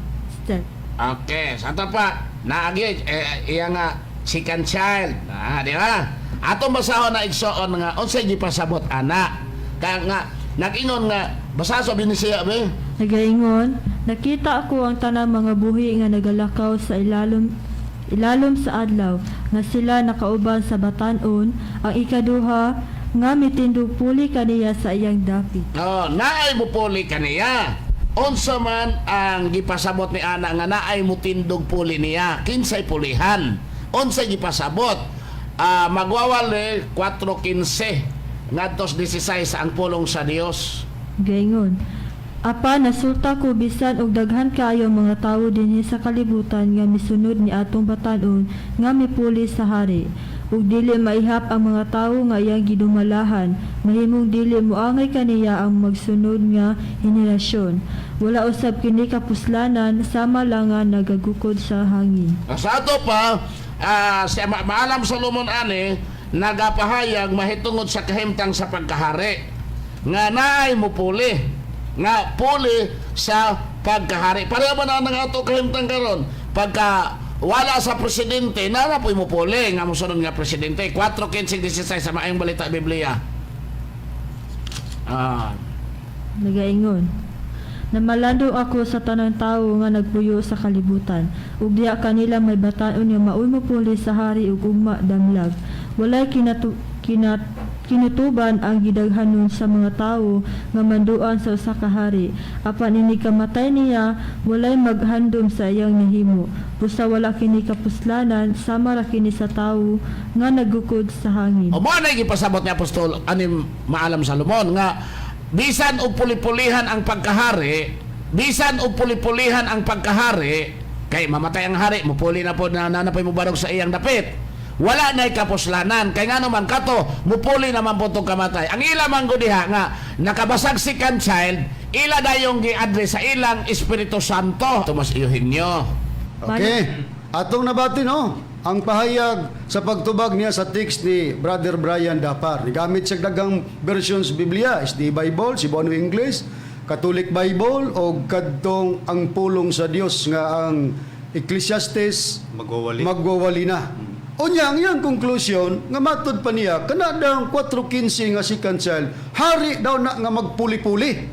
Okay, sato pa naagi iya nga second child. Di ba? Atong basahon na igsoon nga unsay gipasabot ana. Kaya nga nag-ingon nga basa sa binisiya be. Nagaingon, nakita ako ang tanang mga buhi nga nagalakaw sa ilalom sa adlaw nga sila nakauban sa batan-on, ang ikaduha nga mitindog puli kaniya sa iyang dapit. Naay mo puli kaniya. Unsa man ang gipasabot ni ana nga naay mo tindog puli niya, kinsay pulihan. Unsay gipasabot? Magwawali 4:15 ngadtos 16 ang pulong sa Dios. Gaingon, apa nasulta ko bisan og daghan kaayo mga tawo dinhi sa kalibutan nga misunod ni atong batan-on nga mipuli sa hari. Ug dili maihap ang mga tawo nga iyang gidumalahan, mahimong dili moangay kaniya ang magsunod nga henerasyon. Wala usab kini kapuslanan, sama lang nga nagagukod sa hangin. Sa ato pa, si Maalam Solomon ani nagapahayag mahitungod sa kahimtang sa pagkahari nga naay mo puli, nga puli sa pagkahari. Pareho ba na ato kahimtang karon? Pagka wala sa presidente, nanapoy mo puli nga musunod nga presidente. 4:15-16 sa maayong balita Biblia. Nagaingon, namalando ako sa tanang tawo nga nagpuyo sa kalibutan, ug diha kanila may bataon nga maoy mo puli sa hari ug ugma damlag. Walay kinutuban ang gidaghanon sa mga tawo nga manduan sa usa ka hari. Apan ini kamatay niya, walay maghandom sa iyang nahimo. Busa wala kini kapuslanan, sama ra kini sa tawo nga nagukod sa hangin. O mo na gipasabot ni Apostol ani Maalam Solomon nga bisan og puli-pulihan ang pagkahari, kay mamatay ang hari, mupuli na po na nanapoy mo barog sa iyang dapit. Wala na'y kapuslanan, kay nga naman kato, mupuli naman po itong kamatay. Ang ila man diha nga, nakabasag si kan child, ila dayong gi-address sa ilang Espiritu Santo. Tomas Eugenio. Okay. Atong nabati no, ang pahayag sa pagtubag niya sa text ni Brother Brian Dapar. Gamit sa dagang versions Biblia, SD Bible, Cebuano English, Catholic Bible, o kadtong ang pulong sa Dios nga ang Ecclesiastes magwawali na. Unya ang iyang conclusion nga matod pa niya kana daw 4:15 nga si Cancel hari daw na nga magpuli-puli.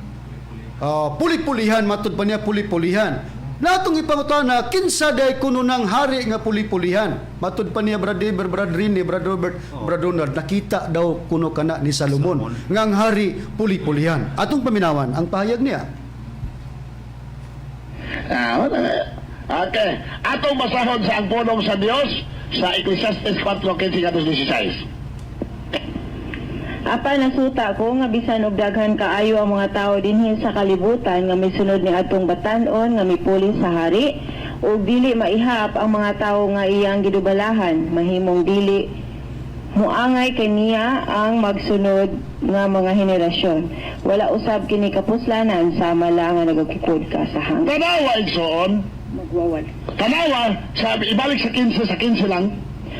Puli-pulihan matod pa niya puli-pulihan. Natong ipangutana kinsa day kuno nang hari nga puli-pulihan. Matod pa niya Brother Robert Donald nakita daw kuno kana ni Salomon nga ang hari puli-pulihan. Atong paminawan ang pahayag niya. Okay. Atong basahon sa ang pulong sa Dios sa Ecclesiastes 4:15-16. Apa nasuta ko nga bisan og daghan kaayo ang mga tawo dinhi sa kalibutan nga misunod ni atong batan-on nga mipuli sa hari ug dili maihap ang mga tawo nga iyang gidubalahan, mahimong dili muangay kaniya ang magsunod nga mga henerasyon. Wala usab kini kapuslanan, sama lang nga nagakikod ka sa hangin. Tanawa igsoon. Magwawal. Tanawa, sabi ibalik sa 15 lang.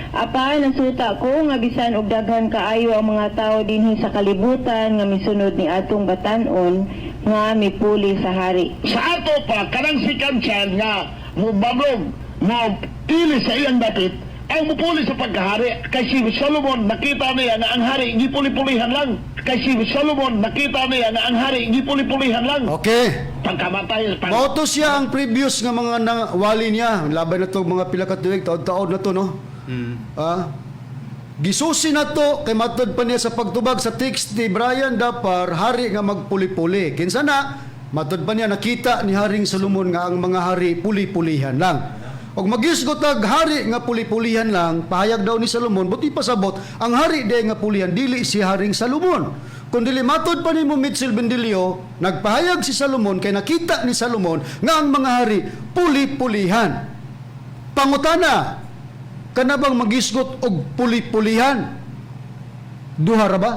Apa nasuta ko nga bisan og daghan kaayo ang mga tawo dinhi sa kalibutan nga misunod ni atong batan-on nga mipuli sa hari. Sa ato pa kanang si Cancel nga mubablog mo pili sa iyang dapit ang mupuli sa pagkahari. Kay si Solomon nakita niya nga ang hari gipuli-pulihan lang. Okay. Pagkamatay Mauto siya ang previous nga mga wali niya. Laban na to mga pila ka tuig, taon-taon na to no. Gisusi na to kay matod pa niya sa pagtubag sa text ni Brian Dapar, hari nga magpuli-puli. Kinsa na matod pa niya nakita ni Haring Solomon nga ang mga hari puli-pulihan lang. Og magisgot ag hari nga puli-pulihan lang, pahayag daw ni Solomon, buti pasabot ang hari day nga pulihan dili si Haring Solomon. Kung dili matod pa ni Mitchell Bendelio, nagpahayag si Solomon kay nakita ni Solomon nga ang mga hari puli-pulihan. Pangutana, kana bang magisgot og puli-pulihan? Duha ra ba?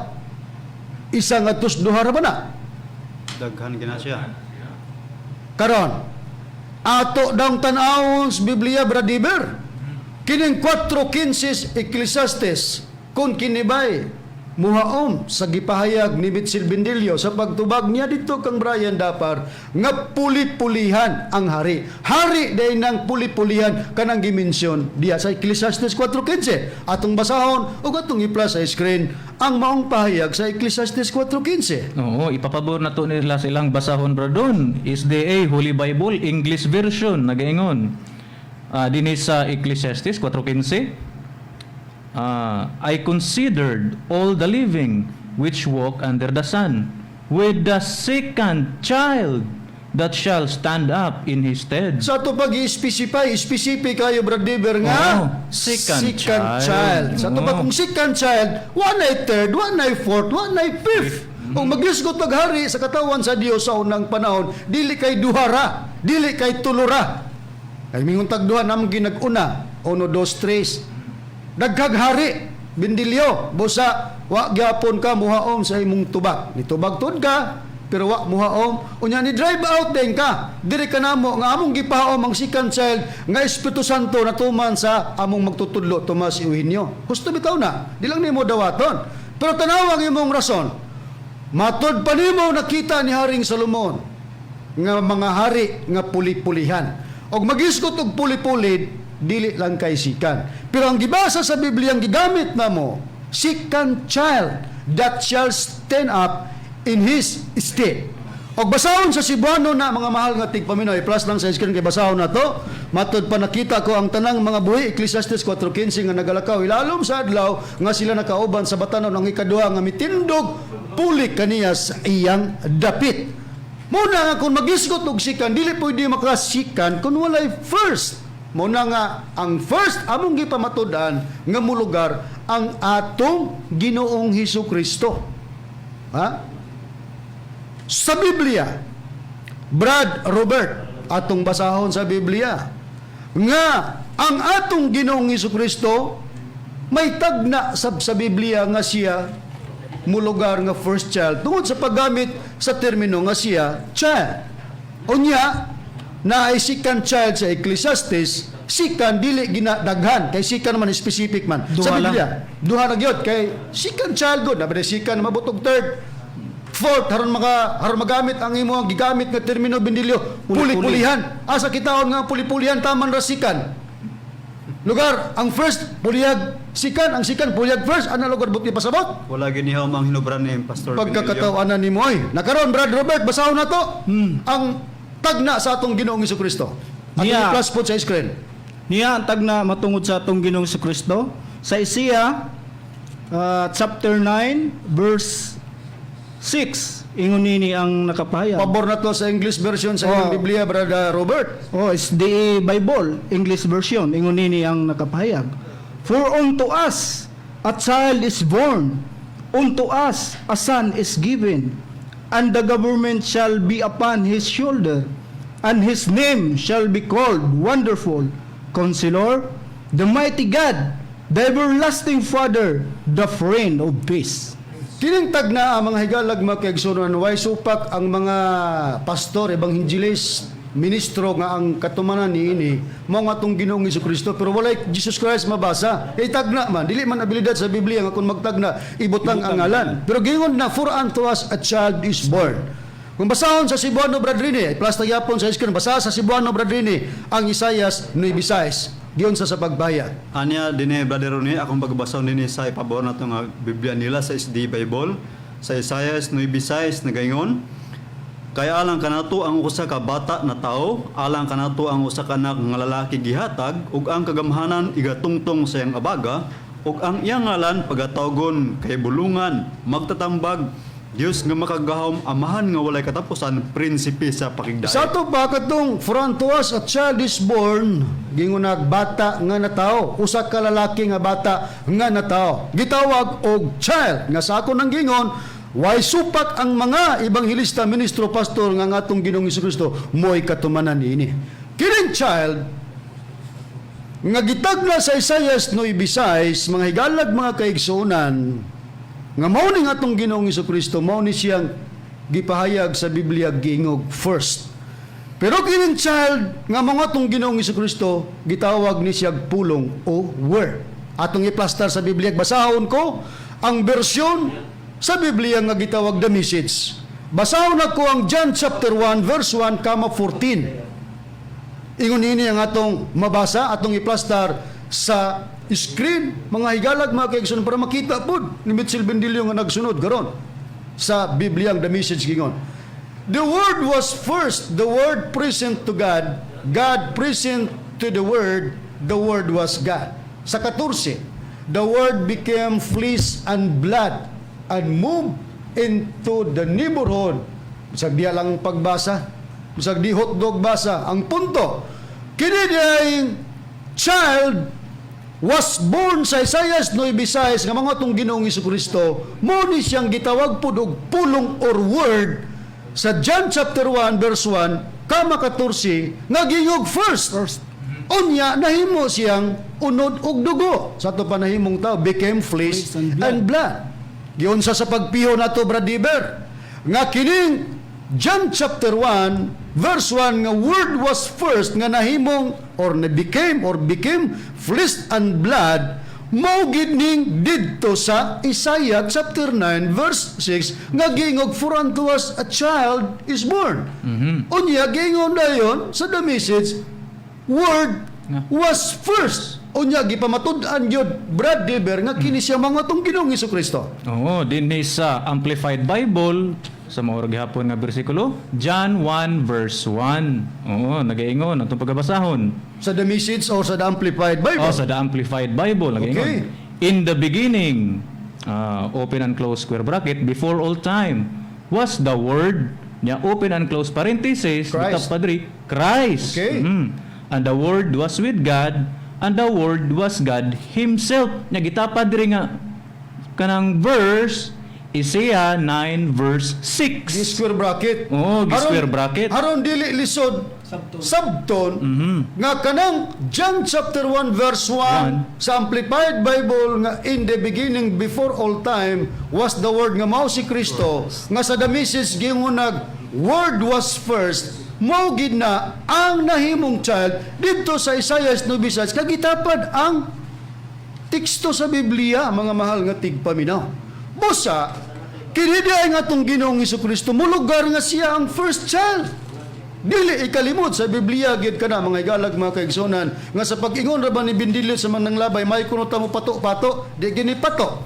Isa nga tus duha ra ba na? Daghan gina siya. Karon, ato daw tan-awon sa Biblia, Bradiber. Kining 4:15 Ecclesiastes, kung kinibay, muhaom sa gipahayag ni Mitchell Bendelio sa pagtubag niya dito kang Brian Dapar, nga puli-pulihan ang hari. Hari day nang puli-pulihan kanang gimensyon diya sa Ecclesiastes 4:15. Atong basahon o atong i-plus sa screen ang maong pahayag sa Ecclesiastes 4:15. Oo, ipapabor na to nila silang basahon bradon. SDA Holy Bible English version nagaingon. Dinhi sa Ecclesiastes 4:15. I considered all the living which walk under the sun, with the second child that shall stand up in his stead. Sa ito pag-i-specify, specific kayo, Brad Deber, nga second child. Sa ito pa kung second child, one ay third, one ay fourth, one ay fifth. Kung maglisgot naghari sa katawan sa Dios sa unang panahon, dili kay duhara, dili kay tulura. Kay mingon tagduha namang ginag-una, 1, 2, 3. Daghaghari, bindilyo, busa, wa gyapon ka muhaom sa imong tubag. Nitubag tud ka, pero wa muhaom. Unya ni drive out din ka. Diri ka namo nga among gipahaom ang second child nga Espiritu Santo na tuman sa among magtutudlo Tomas Eugenio. Husto bitaw na, di lang nimo dawaton. Pero tanaw ang imong rason. Matod pa nimo nakita ni Haring Solomon nga mga hari nga puli-pulihan. Og magisgot og puli-pulid, dili lang kay sikan. Pero ang gibasa sa Biblia ang gigamit namo, second child that shall stand up in his stead. Og basahon sa Cebuano na mga mahal nga tigpaminoy, plus lang sa screen kay basahon na to. Matod pa nakita ko ang tanang mga buhi, Ecclesiastes 4:15 nga nagalakaw ilalom sa adlaw nga sila nakauban sa batanon ang ikaduha nga mitindog puli kaniya sa iyang dapit. Muna nga kung magisgot og sikan, dili pwede makasikan kung walay first. Muna nga ang first among gipamatudan nga mulugar ang atong Ginoong Hesukristo. Ha? Sa Biblia, Brad Robert, atong basahon sa Biblia, nga ang atong Ginoong Hesukristo may tagna sa Biblia nga siya mulugar nga first child tungod sa paggamit sa termino nga siya child. Unya na ay second child sa Ecclesiastes, sikan dili ginadaghan kay sikan man specific man sa Biblia. Duha na gyud kay second child gud, na sikan mabutog third, fourth haron magamit ang imo gigamit nga termino bindilyo, puli-pulihan. Asa kitaon nga puli-pulihan taman ra sikan. Lugar ang first puliyag sikan, ang sikan puliyag first, ana lugar buti pasabot. Wala ginihaw mang hinubran ni Pastor Pagkakatawanan ni mo ay. Nakaroon Brad Robert, basahon na to. Ang tagna sa atong Ginoong Hesukristo. At i-plus po sa screen. Niya ang tagna matungod sa atong Ginoong Hesukristo sa Isaiah chapter 9 verse 6. Ingon nini ang nakapahayag. Pabor na to sa English version sa iyong Biblia, Brad Robert. It's the Bible, English version. Ingon nini ang nakapahayag. For unto us a child is born, unto us a son is given, and the government shall be upon his shoulder, and his name shall be called Wonderful, Counselor, the Mighty God, the Everlasting Father, the Friend of Peace. Kining tagna ang mga higalag mga kaigsunan, way supak ang mga pastor, evangelist, ministro nga ang katumanan niini mao nga atong Ginoong Hesukristo, pero walay Jesus Christ mabasa. Tagna man, dili man abilidad sa Biblia nga kung magtagna ibutang ang ngalan. Pero gingon na for unto us a child is born. Kung basahon sa Cebuano Bradrini, plus nagyapon sa screen, basa sa Cebuano Bradrini ang Isaias 9:6. Giyon sa pagbahayag. Anya dinhi brother ni akong pagbasa dinhi sa ipabor nato nga Biblia nila sa SD Bible sa Isaiah 9:6 nagaingon, kaya alang kanato ang usa ka bata na tao, alang kanato ang usa ka anak nga lalaki gihatag, ug ang kagamhanan igatungtong sa iyang abaga, ug ang iyang ngalan pagatawgon kay bulungan, magtatambag, Dios nga makagahom, amahan nga walay katapusan, prinsipe sa pakigdaig. Sa to ba katong for unto us a child is born, gingunag bata nga natao, usa ka lalaki nga bata nga natao. Gitawag og child nga sa ako nang gingon, way supak ang mga ebanghelista, ministro, pastor nga atong Ginoong Hesukristo moy katumanan niini. Kining child nga gitagna sa Isaiah 9:6, mga higalag mga kaigsunan, nga mao ning atong Ginoong Hesukristo, mao ni siyang gipahayag sa Biblia giingog first. Pero kining child nga mao atong Ginoong Hesukristo, gitawag ni siyang pulong o word. Atong iplastar sa Biblia, basahon ko ang bersyon sa Biblia nga gitawag the message. Basahon ako ang John chapter 1 verse 1 kama 14. Ingon ini ang atong mabasa, atong iplastar sa screen, mga higalag mga kaigsunan, para makita po ni Mitchell Bendilio nga nagsunod karon sa Biblia ang the message gingon. The Word was first, the Word present to God, God present to the Word was God. Sa 14, the Word became flesh and blood and moved into the neighborhood. Bisag diya lang pagbasa, bisag di hotdog basa. Ang punto, kini diyang child was born sa Isaias 9:6 nga mga itong Ginoong Jesucristo, mo ni siyang gitawag po og pulong or word sa John chapter 1 verse 1 kama 14 nga gingog first. Unya nahimo siyang unod og dugo. Sa ato panahimong tao became flesh and blood. Giunsa sa pagpiho nato Brad Diber nga kining John chapter 1 verse 1 nga word was first nga nahimong or became flesh and blood, mao gid ning didto sa Isaiah chapter 9 verse 6 nga giingog for unto us a child is born. Unya giingon dayon sa the message word was first. Unya gipamatud-an gyud Brad Deber nga kini siya mga tong Ginoong Jesucristo. Oo, dinhi sa Amplified Bible sa mga gihapon nga bersikulo, John 1 verse 1. Oo, nagaingon atong pagbabasahon. Sa the message or sa the Amplified Bible? Oh, sa the Amplified Bible nagaingon. Okay. In the beginning, open and close square bracket, before all time was the word, nya open and close parenthesis, Christ. padri, Christ. Okay. And the word was with God, and the word was God himself. Nya gitapad diri nga kanang verse Isaiah 9 verse 6. Di square bracket. Oh, di square bracket. Aron dili lisod sabton nga kanang John chapter 1 verse 1 sa Amplified Bible nga in the beginning before all time was the word nga mao si Kristo nga sa the message gingunag word was first mao gid na ang nahimong child didto sa Isaiah 9:6 kagitapad ang teksto sa Biblia mga mahal nga tigpaminaw. Busa, kinidiay nga itong Ginoong Jesucristo, mulugar nga siya ang first child. Dili ikalimot sa Biblia, gid ka na, mga igalag, mga kaigsunan, nga sa pag-ingon raban ni Bindilyo sa manang labay, may kunuta mo pato-pato, di gini pato.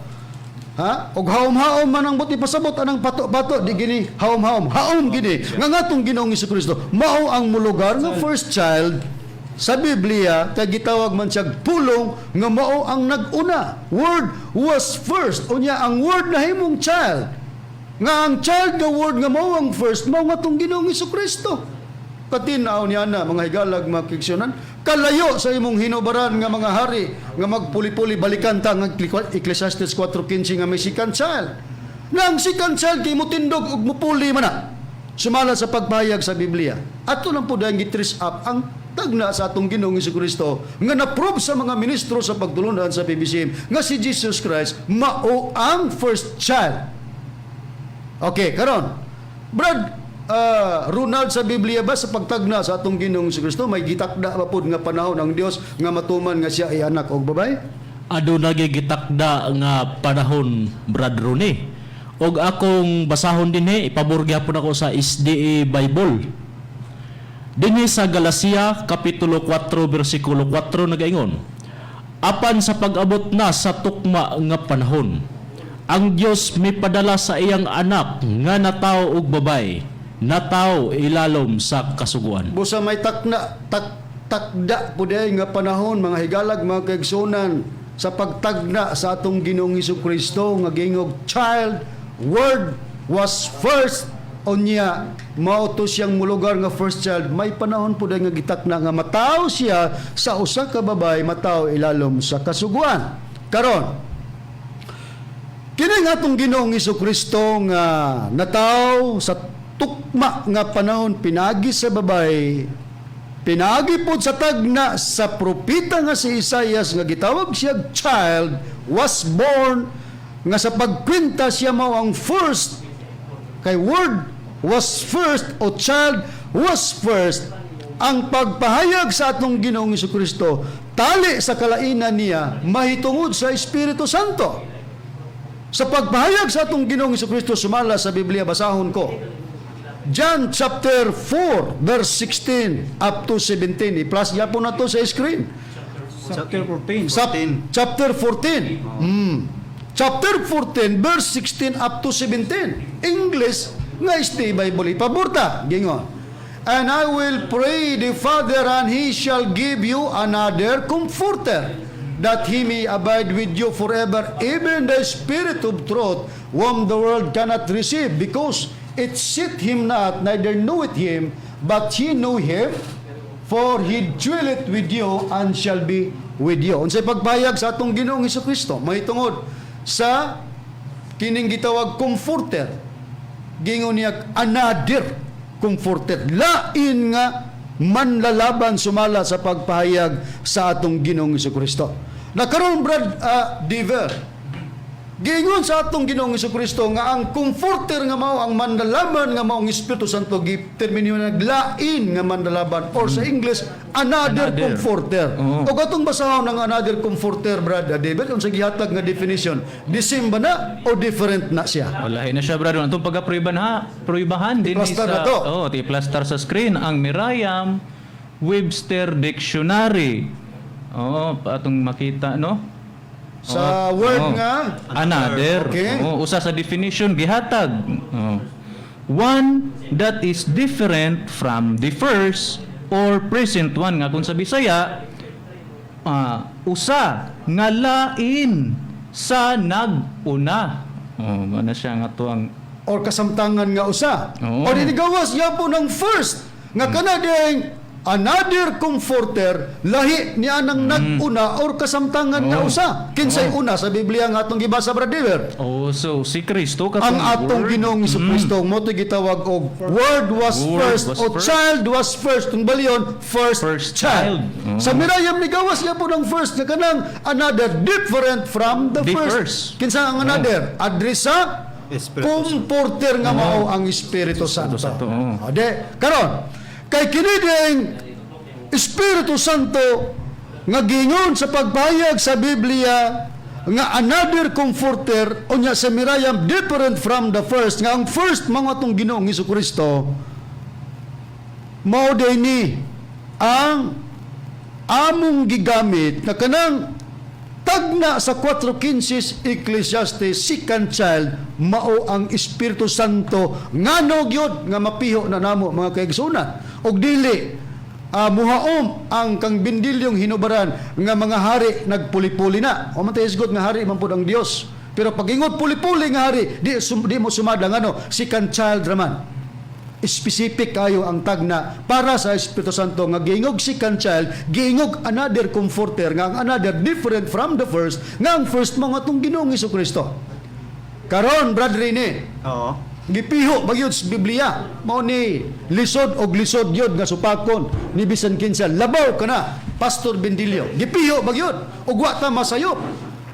Ha? Og haom-haom man ang buti pasabot, anang pato-pato, di gini haom-haom. Haom gini. Nga nga itong Ginoong Jesucristo, mao ang mulugar nga first child sa Biblia, kay gitawag man siyang pulong nga mao ang nag-una. Word was first. Unya ang word na himong child. Nga ang child nga word nga mao ang first, mao nga tong Ginoong Jesucristo. Katinaw niya na mga higalag mga kiksyonan, kalayo sa imong hinubaran nga mga hari nga magpuli-puli balikan ta nga Ecclesiastes 4:15 nga may second child. Nang second child kay mutindog ug mupuli man na. Sumala sa pagpahayag sa Biblia. Ato lang po dahil gitris up ang tagna sa atong Ginoong Jesucristo nga na-prove sa mga ministro sa pagtulunan sa PBCM nga si Jesus Christ mao ang first child. Okay, karon Brad Ronald, sa Biblia ba sa pagtagna sa atong Ginoong Jesucristo may gitakda ba pud nga panahon ang Dios nga matuman nga siya ay anak og babay? Aduna gitakda nga panahon Brad Ronnie. Og akong basahon dinhi ipabor gyapon ako sa SDA Bible. Dinhi sa Galacia kapitulo 4 bersikulo 4 nagaingon, apan sa pag-abot na sa tukma nga panahon, ang Dios mipadala sa iyang anak nga natawo og babay, natawo ilalom sa kasuguan. Busa may takda puday nga panahon mga higalag mga kaigsunan sa pagtagna sa atong Ginoong Jesucristo nga gingog child, word was first. Unya mao to siyang mulugar nga first child, may panahon po nga gitakna nga mataw siya sa usa ka babay, mataw ilalom sa kasuguan. Karon kini nga atong Ginoong Jesucristo nga nataw sa tukma nga panahon, pinagi sa babay, pinagi pod sa tagna sa propeta nga si Isaias nga gitawag siya child, was born, nga sa pagkwenta siya mao ang first, kay word was first o child was first. Ang pagpahayag sa atong Ginoong Jesucristo tali sa kalainan niya mahitungod sa Espiritu Santo. Sa pagpahayag sa atong Ginoong Jesucristo sumala sa Biblia, basahon ko John chapter 4 verse 16 up to 17. I-plus yapon na to sa screen. Chapter 14. Chapter 14. Chapter 14 verse 16 up to 17. English nga stay Bible ipaburta gingon, and I will pray the Father, and He shall give you another comforter, that he may abide with you forever, even the Spirit of truth, whom the world cannot receive, because it seeth him not, neither knoweth him, but ye know him, for he dwelleth with you and shall be with you. Unsay pagpahayag sa atong Ginoong Hesukristo mahitungod sa kining gitawag comforter, gingon niya another comforter, lain nga manlalaban sumala sa pagpahayag sa atong Ginoong Hesukristo. Nakaroon Brad Diver, gingon sa atong Ginoong Hesukristo nga ang comforter nga mao ang manlalaban nga mao ang Espiritu Santo, termino naglain nga manlalaban, or sa English another comforter. O katong basahon ng another comforter Brad David, unsa gihatag nga definition, the same ba na o different na siya? Walahi na siya, brother. Itong pagka-proibahan din I-plaster na to. i-plaster sa screen ang Merriam Webster Dictionary. Atong makita, no? Sa word nga another. Okay. Usa sa definition gihatag. One that is different from the first or present one, nga kung sa Bisaya usa nga lain sa nag-una. Ano siya nga to ang or kasamtangan nga usa. O dinigawas niya po ng first nga kanading another comforter, lahi niya nang nag-una or kasamtangan nga usa. Kinsay una sa Biblia nga atong gibasa brother? So si Kristo ang atong Ginoong Hesukristo mo to gitawag og word was first o child was first. Ang baliyon first child. Sa Mirayam ni gawas niya po ng first nga kanang another different from the first. Kinsa ang another? Adresa comforter nga mao ang Espiritu Santo. Ade karon kay kiniding Espiritu Santo nga gingon sa pagpahayag sa Biblia nga another comforter o nya sa Mirayam different from the first, nga ang first mga atong Ginoong Hesukristo mao ni ang among gigamit na kanang tagna sa 4:15 Ecclesiastes, second child mao ang Espiritu Santo ngano gyud nga mapiho na namo mga kaigsunan, og dili muhaom ang kang bindilyong hinubaran nga mga hari nagpuli-puli na. O man tayo nga hari man pud ang Dios, pero pag ingot puli-puli nga hari di mo sumada ngano second child raman. Specific kayo ang tagna para sa Espiritu Santo nga giingog second child, giingog another comforter nga ang another different from the first, nga ang first mga tong Ginoong Hesukristo. Karon brother ni gipiho bagyod sa Biblia mao ni lisod og lisod yod nga supakon ni bisan kinsa labaw kana Pastor Bendilio, gipiho bagyod og wa ta masayop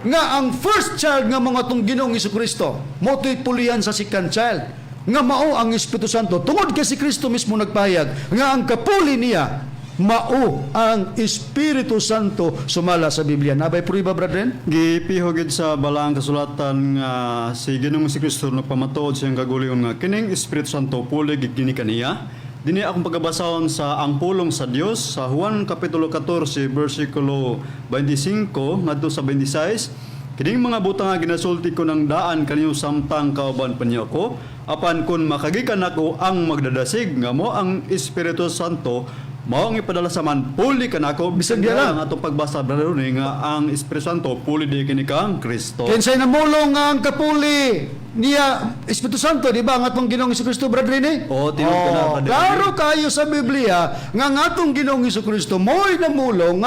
nga ang first child nga mga tong Ginoong Hesukristo mo to'y pulihan sa second child nga mao ang Espiritu Santo. Tungod kay si Kristo mismo nagpahayag nga ang kapuli niya mao ang Espiritu Santo sumala sa Biblia. Nabay pruiba brethren? Gipihogid sa balaang kasulatan nga si Ginoong si Kristo nagpamatuod siyang kagulyon nga kining Espiritu Santo puli gini kaniya. Dini akong pagkabasahon sa ang pulong sa Dios sa Juan kapitulo 14 bersikulo 25 ngadto sa 26. Kining mga butang nga ginasulti ko ng daan kaninyo samtang kauban pa niyo ako, apan kun makagikan ako ang magdadasig nga mo ang Espiritu Santo mao ang ipadala sa man puli kanako. Bisag diyan ang atong pagbasa brother ni nga ang Espiritu Santo puli di kini kang Kristo. Kinsay namulong nga ang kapuli niya Espiritu Santo, di ba ang atong Ginoong Hesukristo brother ni? Tinud ka na brother. Klaro kayo sa Biblia nga ang atong Ginoong Hesukristo mo'y namulong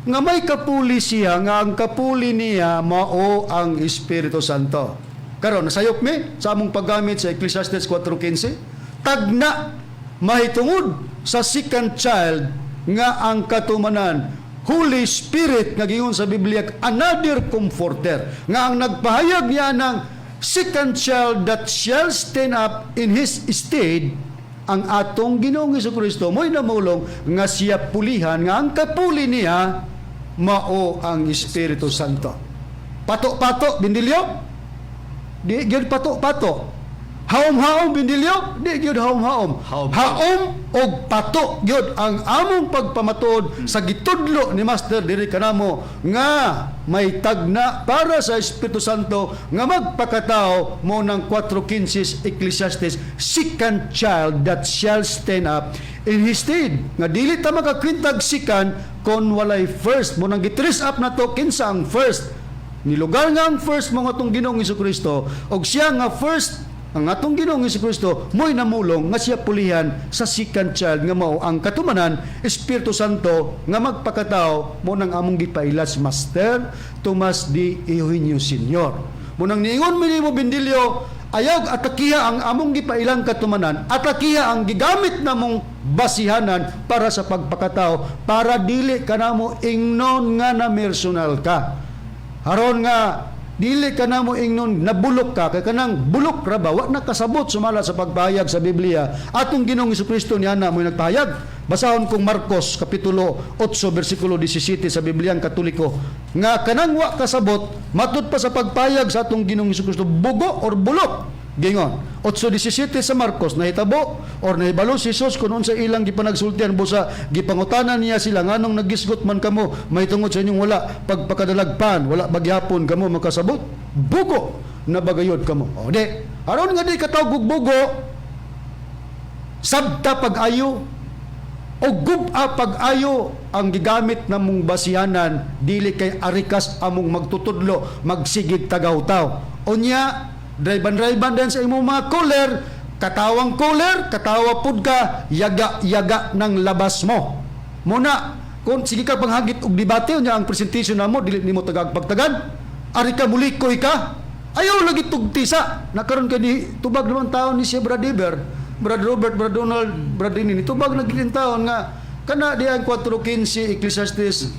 nga may kapuli siya, nga ang kapuli niya mao ang Espiritu Santo. Karon nasayop mi sa among paggamit sa Ecclesiastes 4:15, tagna mahitungod sa second child nga ang katumanan Holy Spirit nga gingon sa Biblia another comforter nga ang nagpahayag niya ng second child that shall stand up in his stead. Ang atong Ginoong Hesukristo mo'y namulong nga siya pulihan nga ang kapuli niya mao ang Espiritu Santo. Pato-pato bindilyo? Di gyud pato-pato. Haom-haom bindilyo? Di gyud haom-haom. Haom og pato gyud ang among pagpamatuod sa gitudlo ni Master diri kanamo nga may tagna para sa Espiritu Santo nga magpakatao mo ng 4:15 Ecclesiastes, second child that shall stand up In his stead, nga dili ta makakwintag sikan kon walay first. Mo nang gitrace up na to kinsa ang first. Nilugar nga ang first mga atong Ginoong Hesukristo, og siya nga first ang atong Ginoong Hesukristo mo'y namulong nga siya pulihan sa second child nga mao ang katumanan Espiritu Santo nga magpakatao mo nang among gipailas Master Tomas D. Eugenio Sr. Mo nang niingon mi nimo Bindilyo, ayaw atakiha ang among gipailang katumanan, atakiha ang gigamit namong basihanan para sa pagpakatao, para dili kanamo ingnon nga na personal ka. Haron nga dili ka na mo ingnon nabulok ka, kay kanang bulok ra ba wa nakasabot sumala sa pagpahayag sa Biblia. Atong Ginoong Hesukristo niya na mo nagpahayag. Basahon kong Marcos kapitulo 8 bersikulo 17 sa Bibliang Katoliko nga kanang wa kasabot matud pa sa pagpahayag sa atong Ginoong Hesukristo bugo or bulok. Gingon 8:17 sa Marcos, nahitabo or nahibalo si Jesus kung sa ilang gipanagsultian busa gipangutanan niya sila nganong nagisgot man kamo mahitungod sa inyong wala pagpakadalagpan, wala bagyapon kamo makasabot, bugo na bagayod kamo. O di aron nga di katawag bugo, sabta pag-ayo o gub-a pag-ayo ang gigamit namong basihanan, dili kay arikas among magtutudlo magsigig tagaw-taw. Unya drive-an din sa imong mga cooler, katawang cooler, katawa pud ka, yaga-yaga ng labas mo. Muna, kung sige ka panghagit og debate, unya ang presentation namo, dili nimo tagagpagtagan, ari ka mulikoy ka, ayaw lagi tugtisa. Nakaroon ka ni, tubag naman taon ni siya Brad Iber, Brad Robert, Brad Donald, Brad Dini, tubag nagilin taon nga, kana diyan 4:15 Ecclesiastes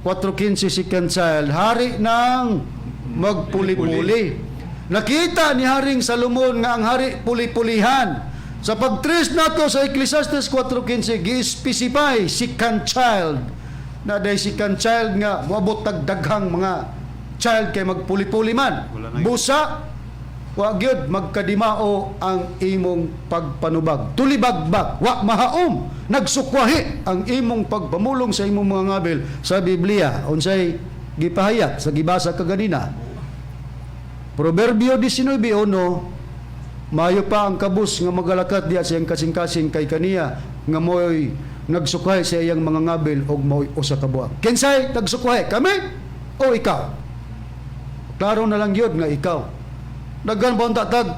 4:15 second child, hari ng magpuli-puli. Nakita ni Haring Salomon nga ang hari puli-pulihan. Sa pag-trace nato sa Ecclesiastes 4:15, gi-specify second child. Na day second child nga moabot tag daghang mga child kay magpuli-puli man. Busa wa gyud magkadimao ang imong pagpanubag. Tulibagbag, wa mahaom, nagsukwahi ang imong pagpamulong sa imong mga ngabil sa Biblia. Unsay gipahayag sa gibasa kaganina. Proverbio 19:1, mayo pa ang kabus nga magalakat diya sa iyang kasing-kasing kay kaniya nga mo'y nagsukwahi sa iyang mga ngabil og mo'y usa ka buak. Kinsay nagsukwahi, kami o ikaw? Klaro na lang yun nga ikaw. Daghan ba ang tatag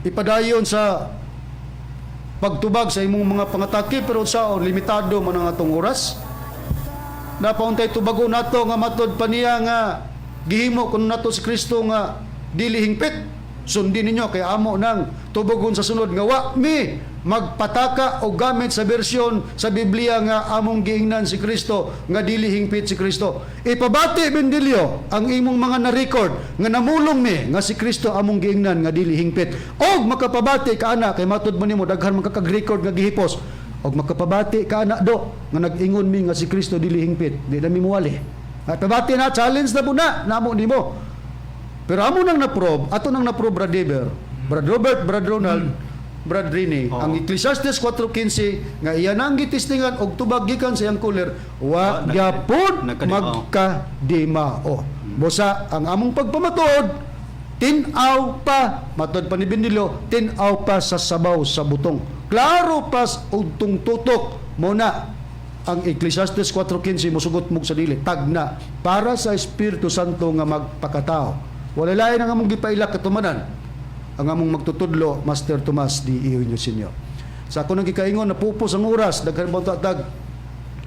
ipadayon sa pagtubag sa imong mga pangatake, pero saon limitado man ang atong oras. Napauntay tubago nato nga matod pa niya nga gihimo kun nato si Kristo nga dili hingpit. Sundin ninyo kay amo nang tubagon sa sunod nga wa mi magpataka o gamit sa bersyon sa Biblia nga among giingnan si Kristo nga dili hingpit si Kristo. Ipabati Bendilyo ang imong mga na-record nga namulong mi nga si Kristo among giingnan nga dili hingpit. Og makapabati ka ana kay matud mo nimo daghan man kakag-record nga gihipos. Og makapabati ka anak do nga nag-ingon mi nga si Kristo dili hingpit, di na mi muwali. At pabati na challenge na po na namo nimo. Pero amo nang na-probe, ato nang na-probe Brad Deber, Brad Robert, Brad Ronald, Brad Rini, ang Ecclesiastes 4:15 nga iya nang gitistingan og tubag gikan sa iyang cooler, wa gyapon magkadimao. Busa ang among pagpamatuod tin-aw pa, matod pa ni Bindilo, tin-aw pa sa sabaw sa butong. Klaro pas ugtong tutok muna ang Ecclesiastes 4:15 mosugot mog sa dili tagna para sa Espiritu Santo nga magpakatao. Wala lain ang among gipailak katumanan ang among magtutudlo Master Tomas D. Eugenio Sr. Sa ako nang gikaingon napupos ang oras daghan ba tag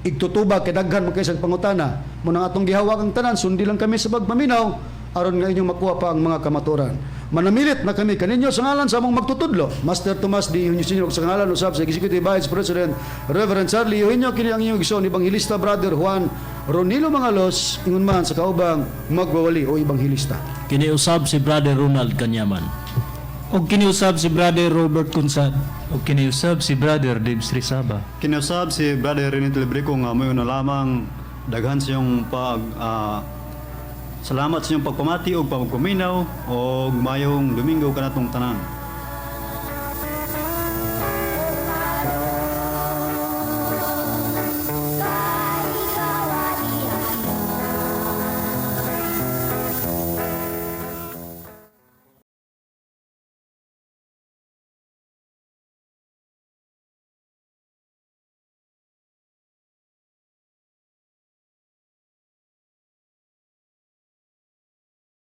igtutubag kay daghan magkaisang pangutana mo nang atong gihawak ang tanan sundi lang kami sa pagpaminaw aron nga inyong makuha pa ang mga kamaturan. Manamilit na kami kaninyo sa ngalan sa among magtutudlo Master Tomas D. Eugenio Sr. sa ngalan usab sa Executive Vice President Reverend Charlie Eugenio kini ang inyong igsoon Ebanghilista Brother Juan Ronilo Mangalos ingon man sa kaubang magwawali o Ebanghilista. Kini usab si Brother Ronald Kanyaman. Og kiniusab si Brother Robert Kunsad. O kiniusab si Brother Dibs Rizaba. Kinusab si Brother Rene Telebrico nga may una lamang daghan sa iyong salamat sa iyong pagpamati o pagkuminaw o mayong Domingo kanatong tanan.